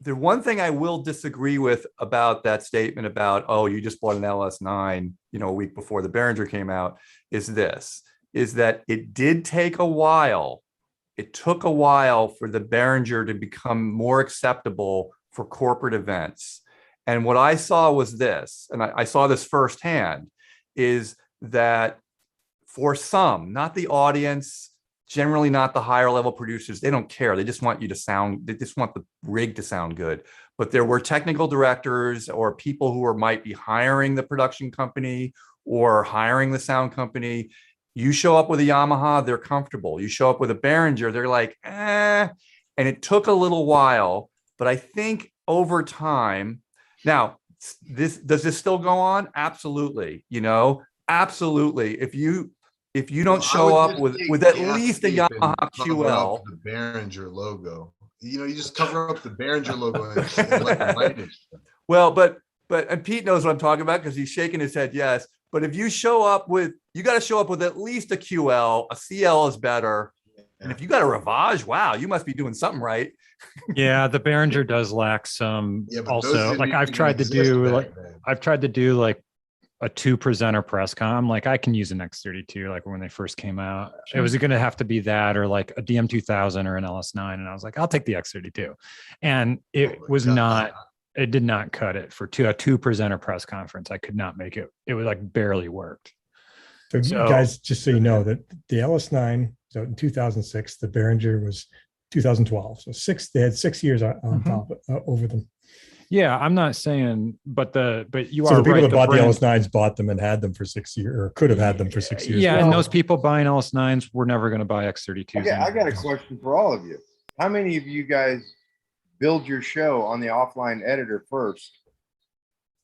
one thing I will disagree with about that statement about, oh, you just bought an LS9, a week before the Behringer came out, is that it did take a while. It took a while for the Behringer to become more acceptable for corporate events. And what I saw was this, and I saw this firsthand, is that for some, not the audience, generally not the higher level producers, they don't care. They just want you to sound, they just want the rig to sound good. But there were technical directors or people who might be hiring the production company or hiring the sound company. You show up with a Yamaha, they're comfortable. You show up with a Behringer, they're like, eh. And it took a little while, but I think over time, now, does this still go on? Absolutely. Absolutely. If you don't show up with at least a Yamaha QL,
the Behringer logo, you just cover up the Behringer logo and let the light in.
Well, and Pete knows what I'm talking about because he's shaking his head. Yes. But if you you got to show up with at least a QL, a CL is better. And if you got a Ravage, wow, you must be doing something right.
Yeah, the Behringer does lack some. Also, like I've tried to do like a 2 presenter press con. I'm like, I can use an X32 like when they first came out. It was going to have to be that or like a DM2000 or an LS9. And I was like, I'll take the X32. And it it did not cut it for a 2 presenter press conference. I could not make it. It was like barely worked.
So guys, just so you know that the LS9, so in 2006, the Behringer was 2012. So they had 6 years on top over them.
Yeah, I'm not saying, but you
so
are
the people
right.
that bought the LS9s bought them and had them for 6 years, or could have had them for 6 years.
Yeah, and those people buying LS9s were never going to buy X32s.
I got a question for all of you. How many of you guys build your show on the offline editor first,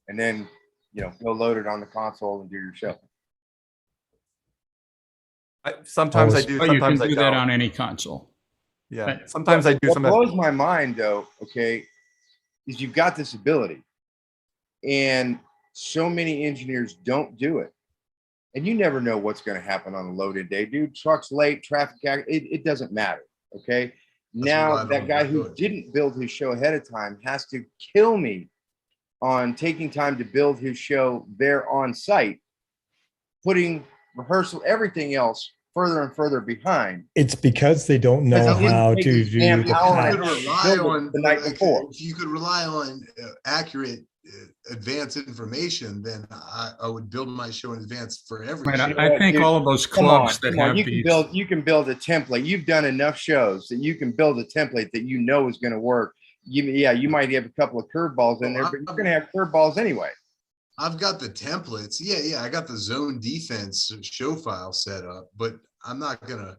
and then go load it on the console and do your show?
Sometimes I do.
You can
Sometimes I
do
don't.
that on any console.
Yeah, sometimes I do.
What blows my mind, though, is you've got this ability, and so many engineers don't do it, and you never know what's going to happen on a loaded day, dude. Truck's late, traffic, it doesn't matter. Okay, now that guy who didn't build his show ahead of time has to kill me on taking time to build his show there on site, putting rehearsal, everything else further and further behind.
It's because they don't know how to do the
patch. If you could rely on accurate advanced information, then I would build my show in advance for every show.
I think all of those clubs that have
you can build a template. You've done enough shows that you can build a template that you know is going to work. You might have a couple of curveballs in there, but you're going to have curveballs anyway.
I've got the templates. Yeah. I got the zone defense show file set up, but I'm not going to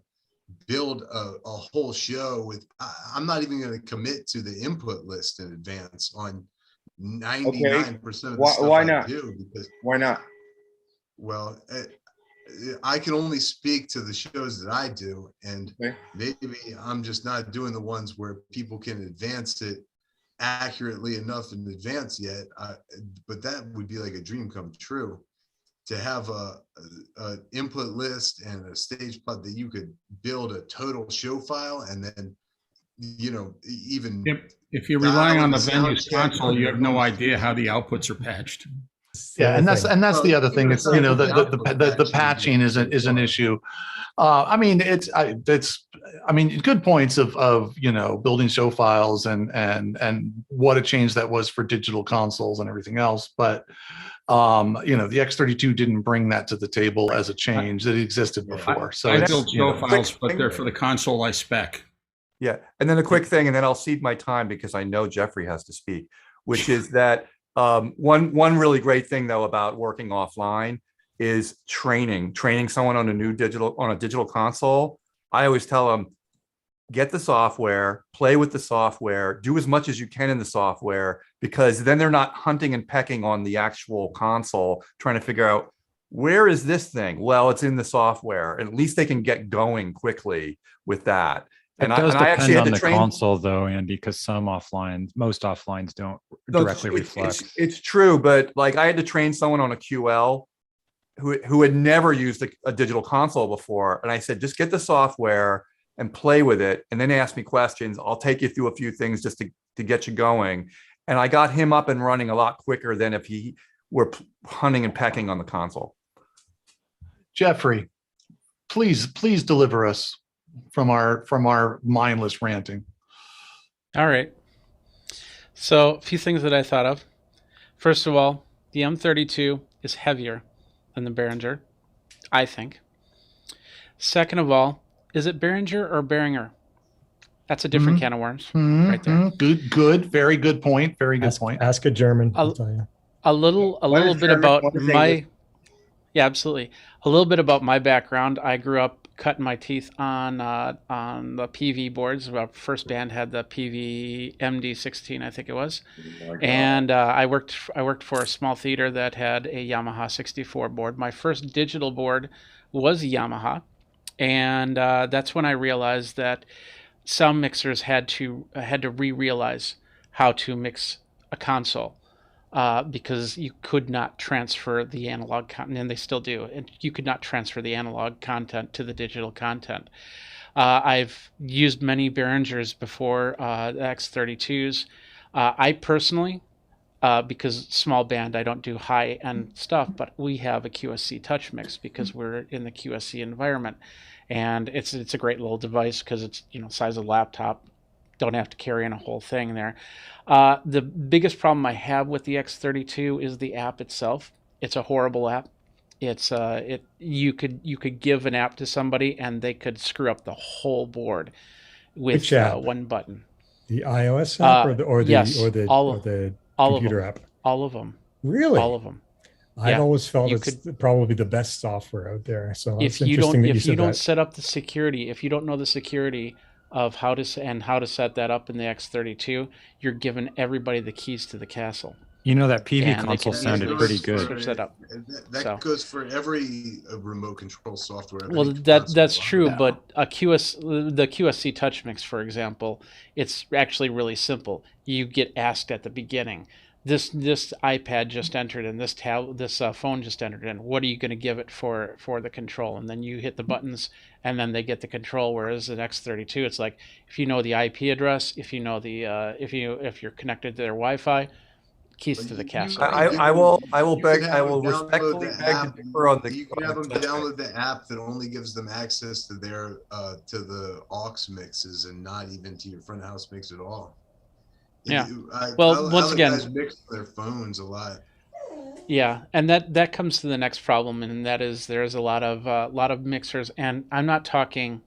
build a whole show with, I'm not even going to commit to the input list in advance on 99% of the stuff
why not?
I do. Because,
why not?
Well, I can only speak to the shows that I do, and maybe I'm just not doing the ones where people can advance it accurately enough in advance yet, but that would be like a dream come true, to have a input list and a stage plot that you could build a total show file, and then even
if you're relying on the venue's console, you have no idea how the outputs are patched.
Yeah, and that's the other thing. It's the patching is an issue. Good points of building show files and what a change that was for digital consoles and everything else. But the X32 didn't bring that to the table as a change that existed before. So
I build show files, but they're for the console I spec.
Yeah, and then a quick thing, and then I'll cede my time because I know Jeffrey has to speak, which is that one really great thing though about working offline is training someone on a digital console. I always tell them, get the software, play with the software, do as much as you can in the software, because then they're not hunting and pecking on the actual console, trying to figure out, where is this thing? Well, it's in the software. And at least they can get going quickly with that.
It does depend on the console, though, Andy, because most offlines don't directly reflect.
It's true, but like I had to train someone on a QL who had never used a digital console before, and I said, just get the software and play with it, and then ask me questions. I'll take you through a few things just to get you going. And I got him up and running a lot quicker than if he were hunting and pecking on the console.
Jeffrey, please deliver us from our mindless ranting.
All right. So a few things that I thought of. First of all, the M32 is heavier than the Behringer, I think. Second of all, is it Behringer or Behringer? That's a different can of worms right there.
Good. Very good point. Very good point.
Ask a German.
A little bit about my, yeah, absolutely. A little bit about my background. I grew up cutting my teeth on the PV boards. Our first band had the PV MD16, I think it was, and I worked for a small theater that had a Yamaha 64 board. My first digital board was Yamaha, and that's when I realized that some mixers had to re-realize how to mix a console. Because you could not transfer the analog content, and they still do. And you could not transfer the analog content to the digital content. I've used many Behringers before, X32s. I personally, because small band, I don't do high-end stuff, but we have a QSC Touchmix because we're in the QSC environment, and it's a great little device because it's size of a laptop. Don't have to carry in a whole thing there. The biggest problem I have with the X32 is the app itself. It's a horrible app. It's you could give an app to somebody and they could screw up the whole board with one button.
The iOS app or the computer app?
All of them.
Really?
All of them.
I've always felt it's probably the best software out there. So
if you don't set up the security, if you don't know the security of how to set that up in the X32, you're giving everybody the keys to the castle.
That PV console sounded pretty good.
That goes for every remote control software.
Well, that's true, but the QSC Touchmix, for example, it's actually really simple. You get asked at the beginning, this iPad just entered in, this phone just entered in. What are you going to give it for the control? And then you hit the buttons, and then they get the control. Whereas the X32, it's like if you know the IP address, if you know the if you're connected to their Wi-Fi, keys to the castle.
I will respectfully beg to differ on the.
You can have them download the app that only gives them access to their to the aux mixes and not even to your front house mix at all.
Yeah. Once again,
guys mix their phones a lot.
Yeah, and that comes to the next problem, and that is there's a lot of mixers, and I'm not talking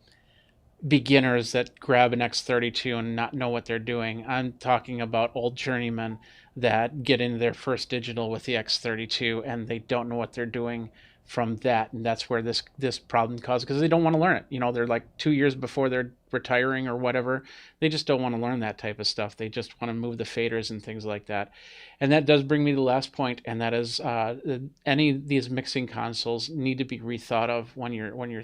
beginners that grab an X32 and not know what they're doing. I'm talking about old journeymen that get into their first digital with the X32 and they don't know what they're doing from that, and that's where this problem causes, because they don't want to learn it. They're like 2 years before they're retiring or whatever. They just don't want to learn that type of stuff. They just want to move the faders and things like that. And that does bring me to the last point, and that is any of these mixing consoles need to be rethought of when you're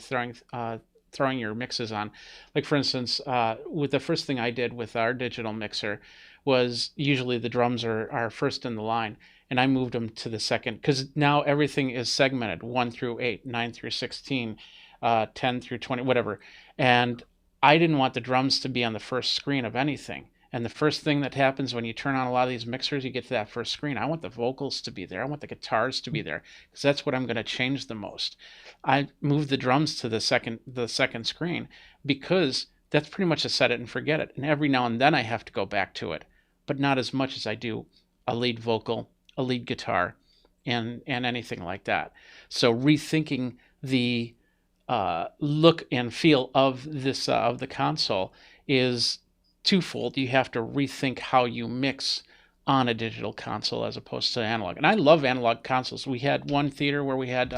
throwing your mixes on. Like for instance, with the first thing I did with our digital mixer was usually the drums are first in the line, and I moved them to the second, because now everything is segmented 1 through 8, 9 through 16, 10 through 20, whatever. And I didn't want the drums to be on the first screen of anything. And the first thing that happens when you turn on a lot of these mixers, you get to that first screen. I want the vocals to be there. I want the guitars to be there, because that's what I'm going to change the most. I moved the drums to the second screen because that's pretty much a set it and forget it. And every now and then I have to go back to it, but not as much as I do a lead vocal, a lead guitar, and anything like that. So rethinking the look and feel of this of the console is twofold. You have to rethink how you mix on a digital console as opposed to analog. And I love analog consoles. We had one theater where we had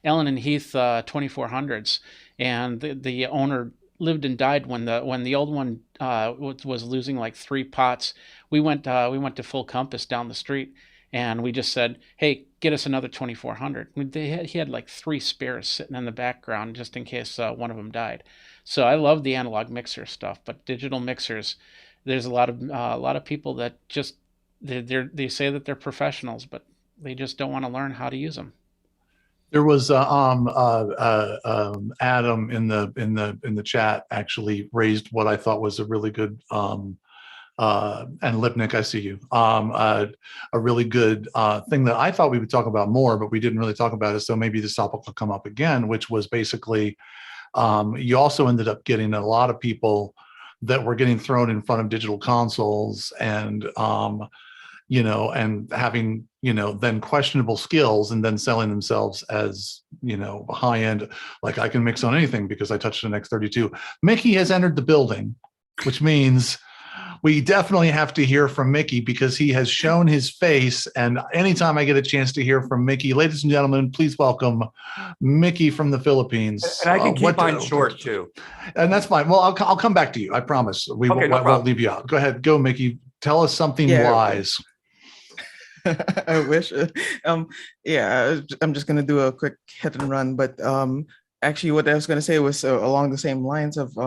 Allen and Heath 2400s, and the owner lived and died when the old one was losing like 3 pots. We went to Full Compass down the street, and we just said, "Hey, get us another 2400." He had like 3 spares sitting in the background just in case one of them died. So I love the analog mixer stuff, but digital mixers, there's a lot of people that just they say that they're professionals, but they just don't want to learn how to use them.
There was Adam in the chat actually raised what I thought was a really good and Lipnick, I see you. A really good thing that I thought we would talk about more, but we didn't really talk about it. So maybe this topic will come up again, which was basically you also ended up getting a lot of people that were getting thrown in front of digital consoles and and having, then questionable skills and then selling themselves as, high end, like I can mix on anything because I touched an X32. Mickey has entered the building, which means we definitely have to hear from Mickey because he has shown his face. And anytime I get a chance to hear from Mickey, ladies and gentlemen, please welcome Mickey from the Philippines.
And I can keep mine short too.
And that's fine. Well, I'll come back to you. I promise. We won't leave you out. Go ahead. Go, Mickey. Tell us something wise.
I wish. Yeah, I'm just gonna do a quick hit and run, but actually, what I was gonna say was along the same lines of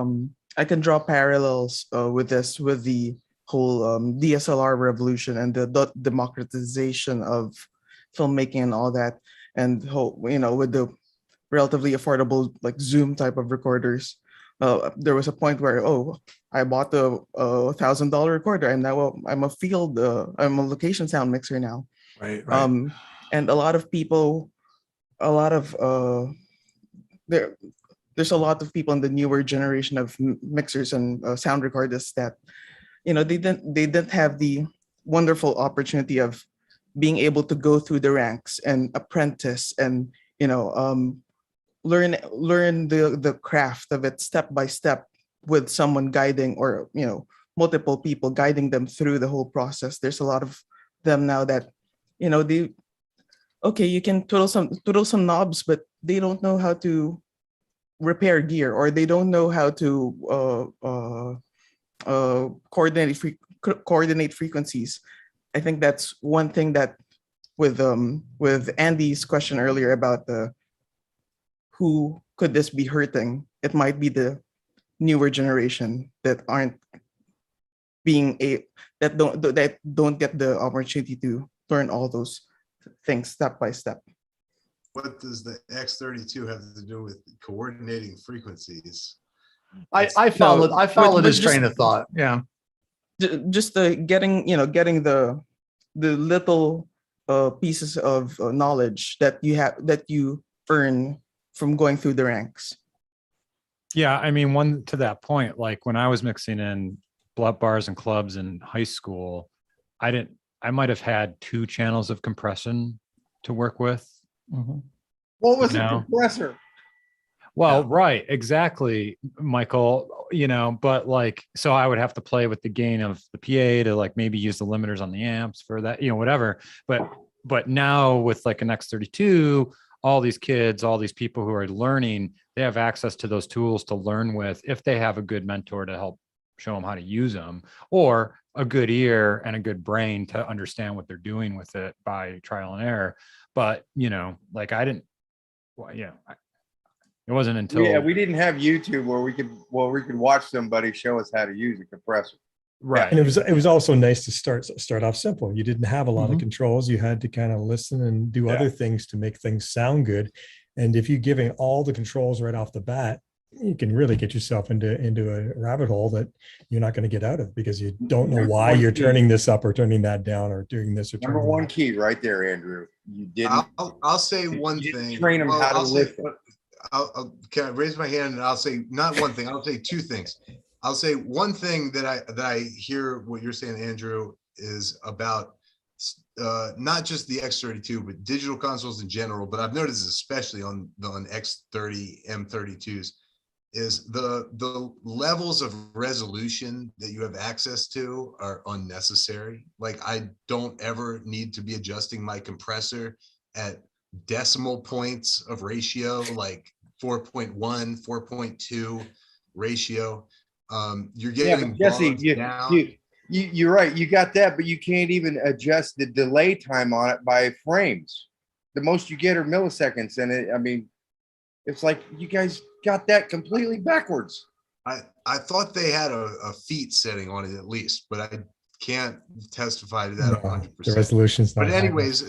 I can draw parallels with the whole DSLR revolution and the democratization of filmmaking and all that, and with the relatively affordable like Zoom type of recorders. There was a point where I bought the $1,000 recorder, and now I'm a location sound mixer now.
Right.
And a lot of people, there's a lot of people in the newer generation of mixers and sound recorders that, they didn't have the wonderful opportunity of being able to go through the ranks and apprentice and learn the craft of it step by step with someone guiding, or multiple people guiding them through the whole process. There's a lot of them now that you can twiddle some knobs, but they don't know how to repair gear, or they don't know how to coordinate frequencies. I think that's one thing that with Andy's question earlier about who could this be hurting? It might be the newer generation that don't get the opportunity to learn all those things step by step.
What does the X32 have to do with coordinating frequencies?
I followed his train of thought. Yeah.
Just getting the little pieces of knowledge that you earn from going through the ranks.
Yeah, I mean, one to that point, like when I was mixing in bars and clubs in high school, I might have had 2 channels of compression to work with.
Mm-hmm.
What was a compressor?
Well, right, exactly, Michael, but like, so I would have to play with the gain of the PA to like maybe use the limiters on the amps for that, whatever. But now with like an X32, all these kids, all these people who are learning, they have access to those tools to learn with if they have a good mentor to help show them how to use them, or a good ear and a good brain to understand what they're doing with it by trial and error. But, like it wasn't until
we didn't have YouTube where we could watch somebody show us how to use a compressor.
Right.
And it was also nice to start off simple. You didn't have a lot of controls. You had to kind of listen and do other things to make things sound good. And if you're giving all the controls right off the bat, you can really get yourself into a rabbit hole that you're not going to get out of because you don't know why you're turning this up or turning that down or doing this or turning
Number one key right there, Andrew. You didn't.
I'll say one thing.
Train them how to listen.
Can I raise my hand and I'll say not one thing. I'll say 2 things. I'll say one thing that I hear what you're saying, Andrew, is about not just the X32, but digital consoles in general. But I've noticed especially on X30 M32s is the levels of resolution that you have access to are unnecessary. Like I don't ever need to be adjusting my compressor at decimal points of ratio, like 4.1, 4.2. ratio. You're
Yeah,
getting
but Jesse,
bogged down.
you're right. You got that, but you can't even adjust the delay time on it by frames. The most you get are milliseconds, and I mean, it's like you guys got that completely backwards.
I thought they had a feet setting on it at least, but I can't testify to that 100%.
The resolution's not
But
high
anyways,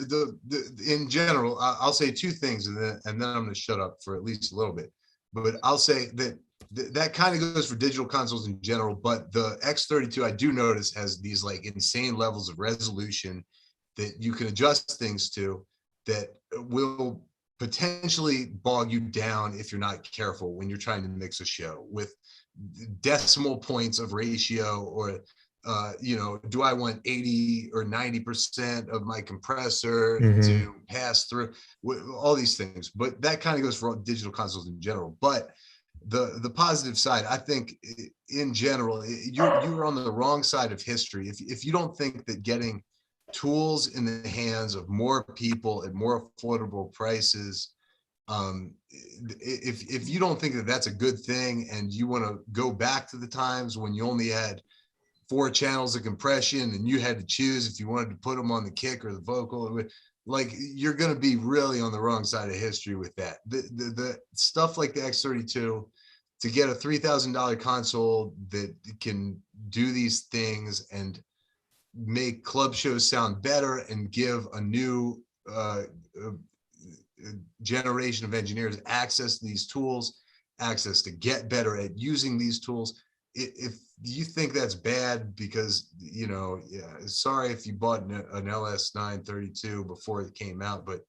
in general, I'll say two things, and then I'm going to shut up for at least a little bit. But I'll say that kind of goes for digital consoles in general. But the X32, I do notice, has these like insane levels of resolution that you can adjust things to that will potentially bog you down if you're not careful when you're trying to mix a show with decimal points of ratio, or do I want 80 or 90% of my compressor to pass through, all these things. But that kind of goes for digital consoles in general. But the positive side, I think in general, you're on the wrong side of history if you don't think that getting tools in the hands of more people at more affordable prices, if you don't think that that's a good thing, and you want to go back to the times when you only had 4 channels of compression and you had to choose if you wanted to put them on the kick or the vocal, like, you're going to be really on the wrong side of history with that. The stuff like the X32, to get a $3,000 console that can do these things and make club shows sound better and give a new generation of engineers access to these tools, access to get better at using these tools. If you think that's bad because, sorry if you bought an LS932 before it came out, but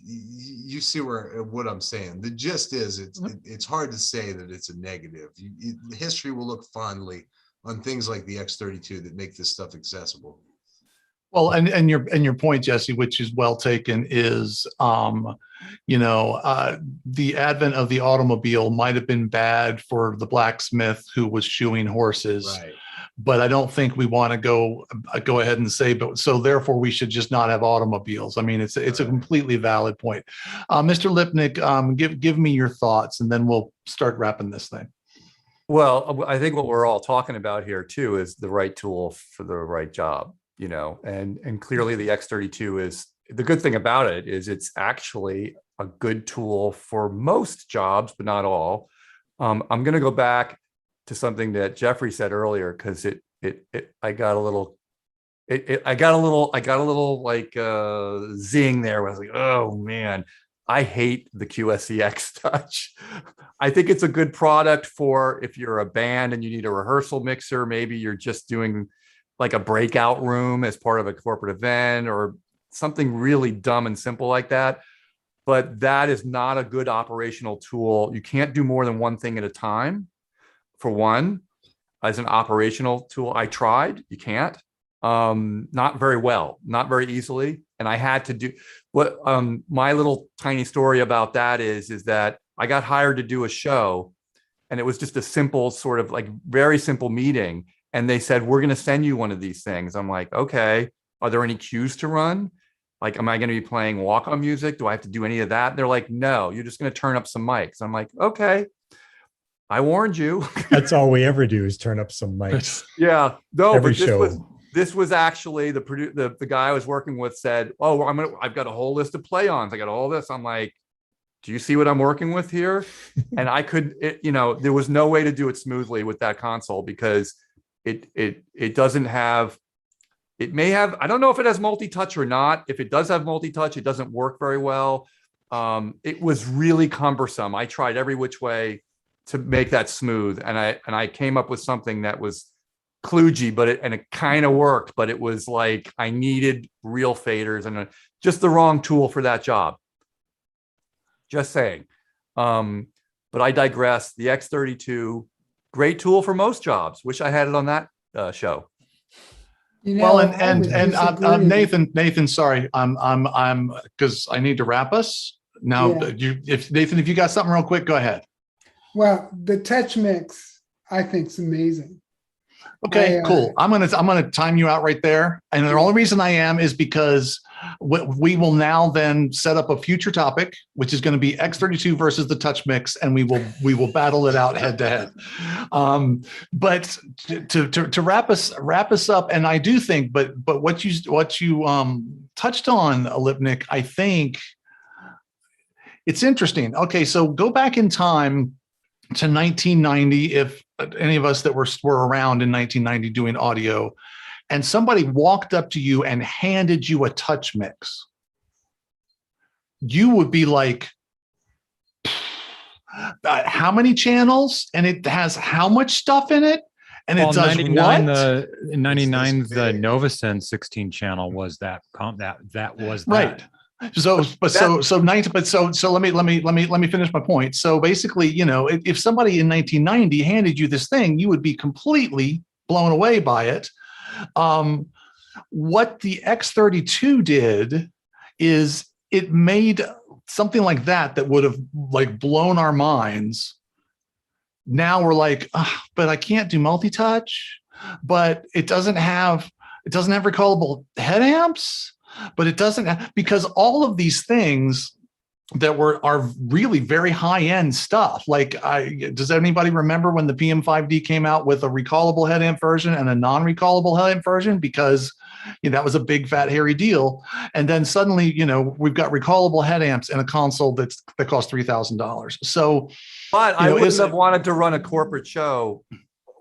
you see what I'm saying. The gist is it's hard to say that it's a negative. History will look fondly on things like the X32 that make this stuff accessible.
Well, and your point, Jesse, which is well taken, is the advent of the automobile might have been bad for the blacksmith who was shoeing horses,
Right.
but I don't think we want to go ahead and say, but so therefore we should just not have automobiles. I mean, it's a completely valid point. Mr. Lipnick, give me your thoughts, and then we'll start wrapping this thing.
Well, I think what we're all talking about here too is the right tool for the right job. And clearly the X32 is, the good thing about it is it's actually a good tool for most jobs, but not all. I'm going to go back to something that Jeffrey said earlier, because I got a little like zing there. Where I was like, oh man, I hate the QSCX Touch. I think it's a good product for if you're a band and you need a rehearsal mixer. Maybe you're just doing like a breakout room as part of a corporate event or something really dumb and simple like that. But that is not a good operational tool. You can't do more than one thing at a time. For one, as an operational tool, I tried. You can't. Not very well, not very easily. And I had to do what my little tiny story about that is that I got hired to do a show, and it was just a simple sort of like very simple meeting. And they said, we're going to send you one of these things. I'm like, okay, are there any cues to run? Like, am I going to be playing walk-on music? Do I have to do any of that? And they're like, no, you're just going to turn up some mics. I'm like, okay, I warned you.
That's all we ever do is turn up some mics.
Yeah, no,
Every
but
show.
This was actually the guy I was working with said, oh, I've got a whole list of play-ons. I got all this. I'm like, do you see what I'm working with here? And I there was no way to do it smoothly with that console because it doesn't have, it may have, I don't know if it has multi-touch or not. If it does have multi-touch, it doesn't work very well. It was really cumbersome. I tried every which way to make that smooth. And I came up with something that was kludgy, but it kind of worked, but it was like, I needed real faders and just the wrong tool for that job. Just saying. But I digress. The X32, great tool for most jobs. Wish I had it on that show.
Well, and Nathan, sorry, I'm because I need to wrap us now.
Yeah.
If you got something real quick, go ahead.
Well, the Touchmix, I think, is amazing.
Okay, cool. I'm gonna time you out right there. And the only reason I am is because We will now then set up a future topic, which is going to be X32 versus the Touchmix, and we will battle it out head to head. But to wrap us up, and I do think, but what you touched on, Lipnick, I think it's interesting. Okay, so go back in time to 1990, if any of us that were around in 1990 doing audio, and somebody walked up to you and handed you a Touchmix, you would be like, how many channels? And it has how much stuff in it? And it does
99,
what?
In 99, the Novasen 16 channel was that was
right.
That.
So let me finish my point. So basically, if somebody in 1990 handed you this thing, you would be completely blown away by it. What the X32 did is it made something like that would have like blown our minds. Now we're like, but I can't do multi-touch, but it doesn't have recallable head amps, but it doesn't have, because all of these things that are really very high-end stuff. Like, does anybody remember when the PM5D came out with a recallable head amp version and a non-recallable head amp version? Because that was a big fat hairy deal. And then suddenly, we've got recallable head amps in a console that costs $3,000. So,
but I wouldn't have wanted to run a corporate show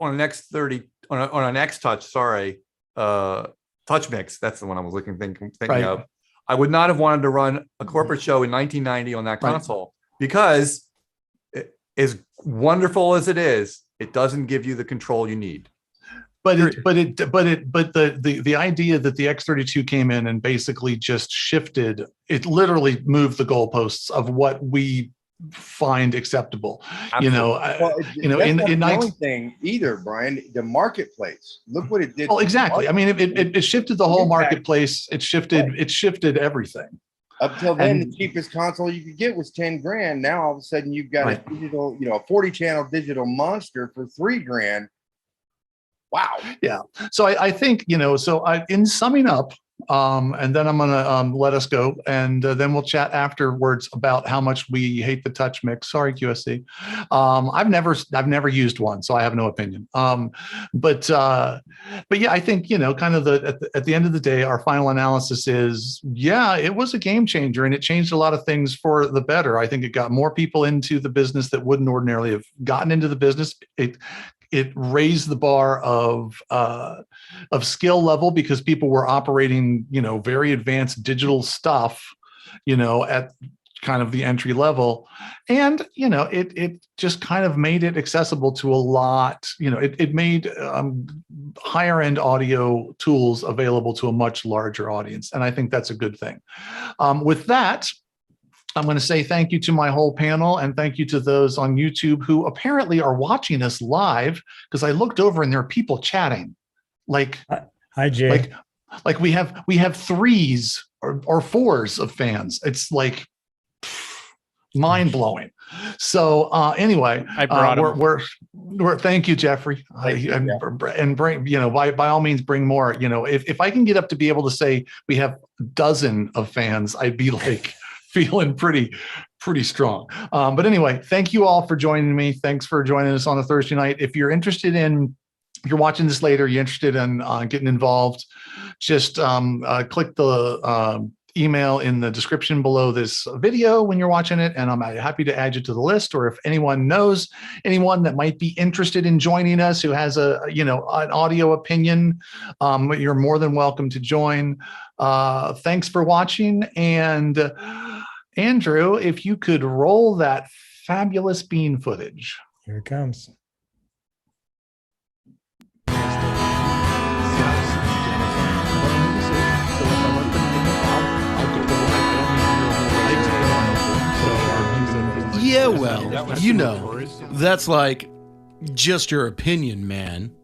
on an X30 on an X Touch. Sorry, Touchmix. That's the one I was thinking
right.
of. I would not have wanted to run a corporate show in 1990 on that console, because as wonderful as it is, it doesn't give you the control you need.
But the idea that the X32 came in and basically just shifted, it literally moved the goalposts of what we find acceptable.
That's not the only thing either, Brian. The marketplace. Look what it did.
Oh, exactly. I mean, it shifted the whole marketplace. It shifted everything.
Up till then, the cheapest console you could get was 10 grand. Now all of a sudden you've got a digital, a 40 channel digital monster for $3 grand. Wow. Yeah.
So I think, in summing up, and then I'm going to let us go, and then we'll chat afterwards about how much we hate the Touchmix. Sorry, QSC. I've never used one, so I have no opinion. But yeah, I think, kind of at the end of the day, our final analysis is, yeah, it was a game changer, and it changed a lot of things for the better. I think it got more people into the business that wouldn't ordinarily have gotten into the business. It raised the bar of skill level, because people were operating, very advanced digital stuff, at kind of the entry level. And, it just kind of made it accessible to a lot, it made higher end audio tools available to a much larger audience. And I think that's a good thing. With that, I'm going to say thank you to my whole panel, and thank you to those on YouTube who apparently are watching us live, because I looked over and there are people chatting. Like,
hi, Jay.
Like we have threes or fours of fans. It's like mind blowing. So anyway,
I brought
we're thank you, Jeffrey. And bring, by all means, bring more. If I can get up to be able to say we have a dozen of fans, I'd be like feeling pretty strong. But anyway, thank you all for joining me. Thanks for joining us on a Thursday night. If you're watching this later, you're interested in getting involved, just click the email in the description below this video when you're watching it, and I'm happy to add you to the list. Or if anyone knows anyone that might be interested in joining us who has an audio opinion, you're more than welcome to join. Thanks for watching. And Andrew, if you could roll that fabulous bean footage.
Here it comes.
Yeah, well, that's like just your opinion, man.